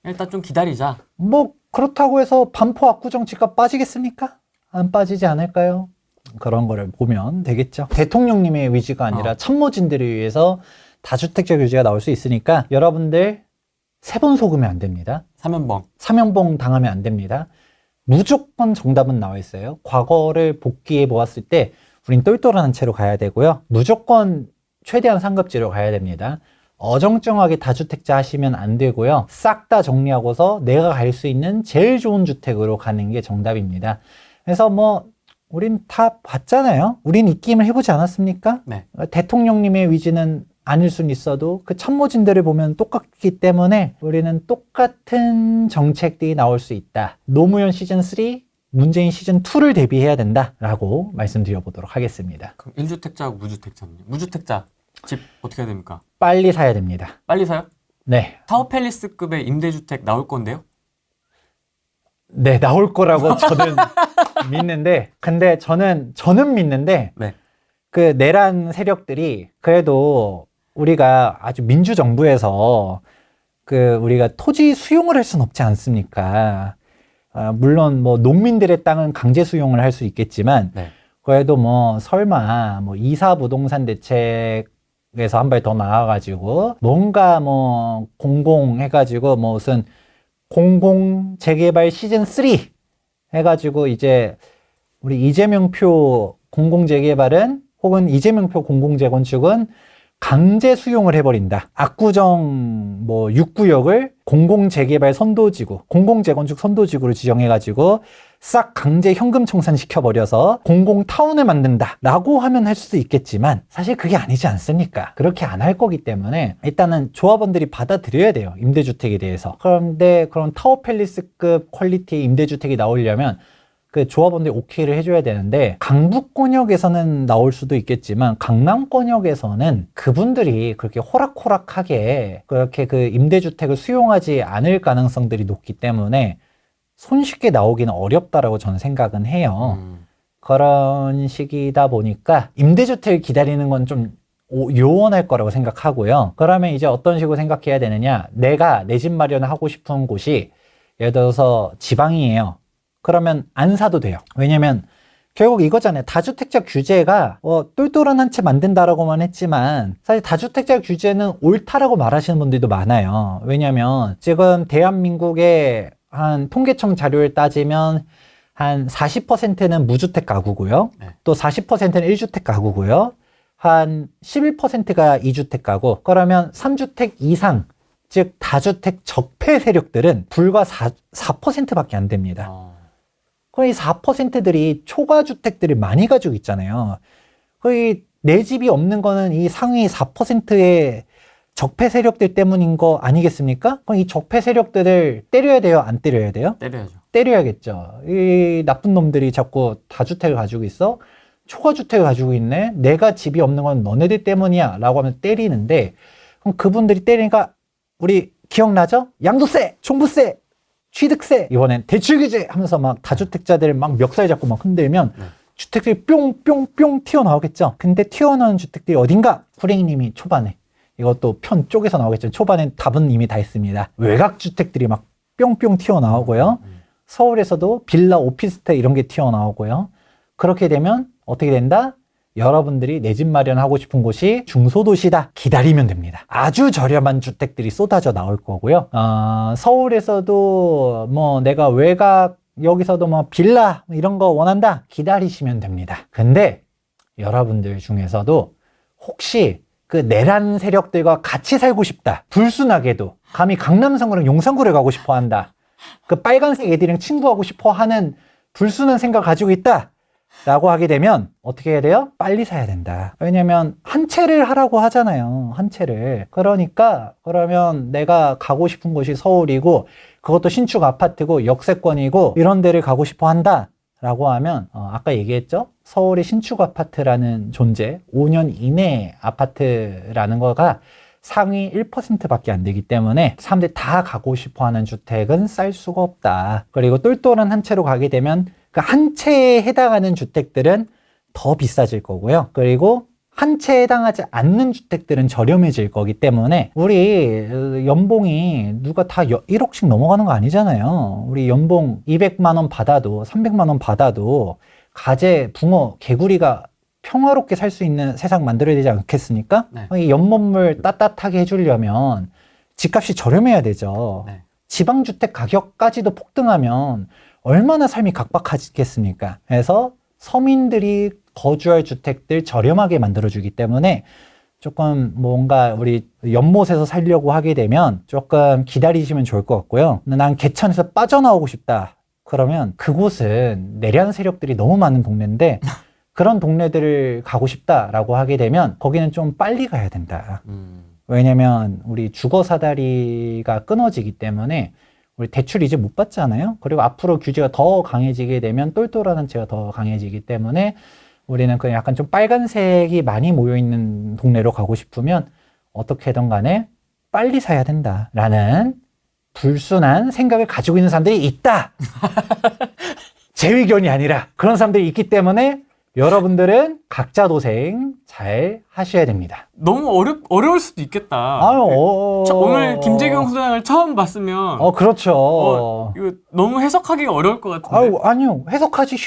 일단 좀 기다리자. 뭐 그렇다고 해서 반포 압구정 집값 빠지겠습니까? 안 빠지지 않을까요? 그런 거를 보면 되겠죠. 대통령님의 의지가 아니라 참모진들을 위해서 다주택자 규제가 나올 수 있으니까 여러분들 세 번 속으면 안 됩니다. 사면봉 당하면 안 됩니다. 무조건 정답은 나와 있어요. 과거를 복귀해 보았을 때 우린 똘똘한 채로 가야 되고요. 무조건 최대한 상급지로 가야 됩니다. 어정쩡하게 다주택자 하시면 안 되고요. 싹 다 정리하고서 내가 갈 수 있는 제일 좋은 주택으로 가는 게 정답입니다. 그래서 뭐 우린 다 봤잖아요. 우린 입김을 해보지 않았습니까? 네. 대통령님의 의지는 아닐 수는 있어도 그 참모진들을 보면 똑같기 때문에 우리는 똑같은 정책들이 나올 수 있다. 노무현 시즌3, 문재인 시즌2를 대비해야 된다라고 말씀드려보도록 하겠습니다. 그럼 1주택자하고 무주택자는요? 무주택자 집 어떻게 해야 됩니까? 빨리 사야 됩니다. 빨리 사요? 네. 타워팰리스급의 임대주택 나올 건데요? 네, 나올 거라고 저는 믿는데, 근데 저는 믿는데, 네. 그 내란 세력들이 그래도 우리가 아주 민주정부에서 그 우리가 토지 수용을 할 수는 없지 않습니까? 물론 뭐 농민들의 땅은 강제 수용을 할 수 있겠지만, 네. 그래도 뭐 설마 뭐 이사 부동산 대책에서 한 발 더 나와가지고 뭔가 뭐 공공 해가지고 뭐 무슨 공공 재개발 시즌 3 해가지고 이제 우리 이재명표 공공 재개발은 혹은 이재명표 공공 재건축은 강제 수용을 해버린다. 압구정 뭐 6구역을 공공 재개발 선도지구, 공공 재건축 선도지구로 지정해가지고 싹 강제 현금 청산시켜버려서 공공 타운을 만든다 라고 하면 할 수도 있겠지만 사실 그게 아니지 않습니까? 그렇게 안 할 거기 때문에 일단은 조합원들이 받아들여야 돼요. 임대주택에 대해서. 그런데 그런 타워팰리스급 퀄리티의 임대주택이 나오려면 그 조합원들이 오케이를 해줘야 되는데 강북권역에서는 나올 수도 있겠지만 강남권역에서는 그분들이 그렇게 호락호락하게 그렇게 그 임대주택을 수용하지 않을 가능성들이 높기 때문에 손쉽게 나오기는 어렵다라고 저는 생각은 해요. 그런 시기다 보니까 임대주택을 기다리는 건 좀 요원할 거라고 생각하고요. 그러면 이제 어떤 식으로 생각해야 되느냐. 내가 내 집 마련을 하고 싶은 곳이 예를 들어서 지방이에요. 그러면 안 사도 돼요. 왜냐면 결국 이거잖아요. 다주택자 규제가 똘똘한 한 채 만든다라고만 했지만 사실 다주택자 규제는 옳다라고 말하시는 분들도 많아요. 왜냐면 지금 대한민국의 한 통계청 자료를 따지면 한 40%는 무주택 가구고요. 네. 또 40%는 1주택 가구고요. 한 11%가 2주택 가구. 그러면 3주택 이상, 즉 다주택 적폐 세력들은 불과 4%밖에 안 됩니다. 거의 4%들이 초과주택들을 많이 가지고 있잖아요. 거의 내 집이 없는 거는 이 상위 4%의 적폐 세력들 때문인 거 아니겠습니까? 그럼 이 적폐 세력들을 때려야 돼요? 안 때려야 돼요? 때려야죠. 때려야겠죠. 이 나쁜 놈들이 자꾸 다주택을 가지고 있어? 초과주택을 가지고 있네? 내가 집이 없는 건 너네들 때문이야 라고 하면 때리는데 그럼 그분들이 때리니까 우리 기억나죠? 양도세, 종부세, 취득세, 이번엔 대출규제 하면서 막 다주택자들 막 멱살 잡고 막 흔들면 주택들이 뿅뿅뿅 튀어나오겠죠. 근데 튀어나오는 주택들이 어딘가? 후랭이님이 초반에 이것도 편 쪽에서 나오겠죠. 초반엔 답은 이미 다 있습니다. 외곽주택들이 막 뿅뿅 튀어나오고요. 서울에서도 빌라, 오피스텔 이런 게 튀어나오고요. 그렇게 되면 어떻게 된다? 여러분들이 내 집 마련하고 싶은 곳이 중소도시다. 기다리면 됩니다. 아주 저렴한 주택들이 쏟아져 나올 거고요. 서울에서도 뭐 내가 외곽 여기서도 뭐 빌라 이런 거 원한다. 기다리시면 됩니다. 근데 여러분들 중에서도 혹시 그 내란 세력들과 같이 살고 싶다. 불순하게도 감히 강남성구랑 용산구를 가고 싶어 한다. 그 빨간색 애들이랑 친구하고 싶어 하는 불순한 생각을 가지고 있다. 라고 하게 되면 어떻게 해야 돼요? 빨리 사야 된다. 왜냐면 한 채를 하라고 하잖아요. 한 채를. 그러니까 그러면 내가 가고 싶은 곳이 서울이고 그것도 신축 아파트고 역세권이고 이런 데를 가고 싶어 한다. 라고 하면 아까 얘기했죠? 서울의 신축 아파트라는 존재 5년 이내 아파트라는 거가 상위 1%밖에 안 되기 때문에 사람들이 다 가고 싶어하는 주택은 쌀 수가 없다. 그리고 똘똘한 한 채로 가게 되면 그 한 채에 해당하는 주택들은 더 비싸질 거고요. 그리고 한 채에 해당하지 않는 주택들은 저렴해질 거기 때문에 우리 연봉이 누가 다 1억씩 넘어가는 거 아니잖아요. 우리 연봉 200만 원 받아도 300만 원 받아도 가재, 붕어, 개구리가 평화롭게 살 수 있는 세상 만들어야 되지 않겠습니까? 네. 이 연못물 따뜻하게 해주려면 집값이 저렴해야 되죠. 네. 지방주택 가격까지도 폭등하면 얼마나 삶이 각박하겠습니까? 그래서 서민들이 거주할 주택들 저렴하게 만들어주기 때문에 조금 뭔가 우리 연못에서 살려고 하게 되면 조금 기다리시면 좋을 것 같고요. 난 개천에서 빠져나오고 싶다. 그러면 그곳은 내란 세력들이 너무 많은 동네인데 그런 동네들을 가고 싶다라고 하게 되면 거기는 좀 빨리 가야 된다. 왜냐면 우리 주거 사다리가 끊어지기 때문에 우리 대출 이제 못 받잖아요. 그리고 앞으로 규제가 더 강해지게 되면 똘똘한 한 채가 더 강해지기 때문에 우리는 그냥 약간 좀 빨간색이 많이 모여있는 동네로 가고 싶으면 어떻게든 간에 빨리 사야 된다라는 불순한 생각을 가지고 있는 사람들이 있다. 제 의견이 아니라 그런 사람들이 있기 때문에 여러분들은 각자 도생 잘 하셔야 됩니다. 너무 어려울 수도 있겠다. 아유, 오늘 김재경 소장을 처음 봤으면 그렇죠. 이거 너무 해석하기가 어려울 것 같은데. 아니요. 해석하기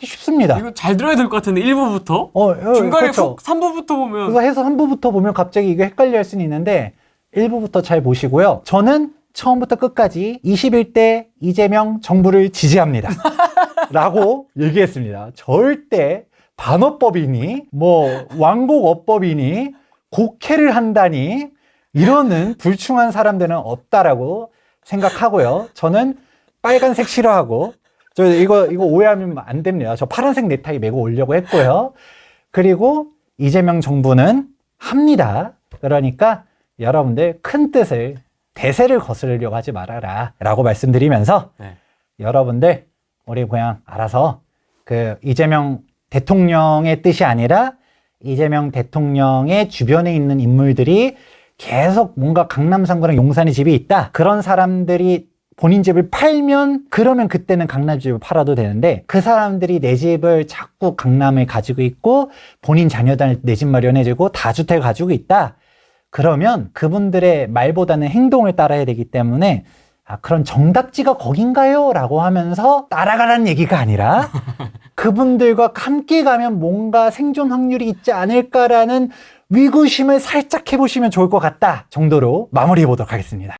쉽습니다. 이거 잘 들어야 될 것 같은데 1부부터? 중간에 그렇죠. 3부부터 보면 그래서 해서 3부부터 보면 갑자기 이거 헷갈려 할 수는 있는데 1부부터 잘 보시고요. 저는 처음부터 끝까지 21대 이재명 정부를 지지합니다. 라고 얘기했습니다. 절대 반어법이니 뭐 왕곡어법이니 곡해를 한다니 이러는 불충한 사람들은 없다라고 생각하고요. 저는 빨간색 싫어하고 저 이거 오해하면 안 됩니다. 저 파란색 넥타이 메고 오려고 했고요. 그리고 이재명 정부는 합니다. 그러니까 여러분들 큰 뜻을 대세를 거스르려고 하지 말아라 라고 말씀드리면서 네. 여러분들 우리 그냥 알아서 그 이재명 대통령의 뜻이 아니라 이재명 대통령의 주변에 있는 인물들이 계속 뭔가 강남상구랑 용산에 집이 있다. 그런 사람들이 본인 집을 팔면 그러면 그때는 강남 집을 팔아도 되는데 그 사람들이 내 집을 자꾸 강남에 가지고 있고 본인 자녀들 내 집 마련해주고 다주택을 가지고 있다. 그러면 그분들의 말보다는 행동을 따라야 되기 때문에 그런 정답지가 거긴가요? 라고 하면서 따라가라는 얘기가 아니라 그분들과 함께 가면 뭔가 생존 확률이 있지 않을까라는 위구심을 살짝 해보시면 좋을 것 같다 정도로 마무리해 보도록 하겠습니다.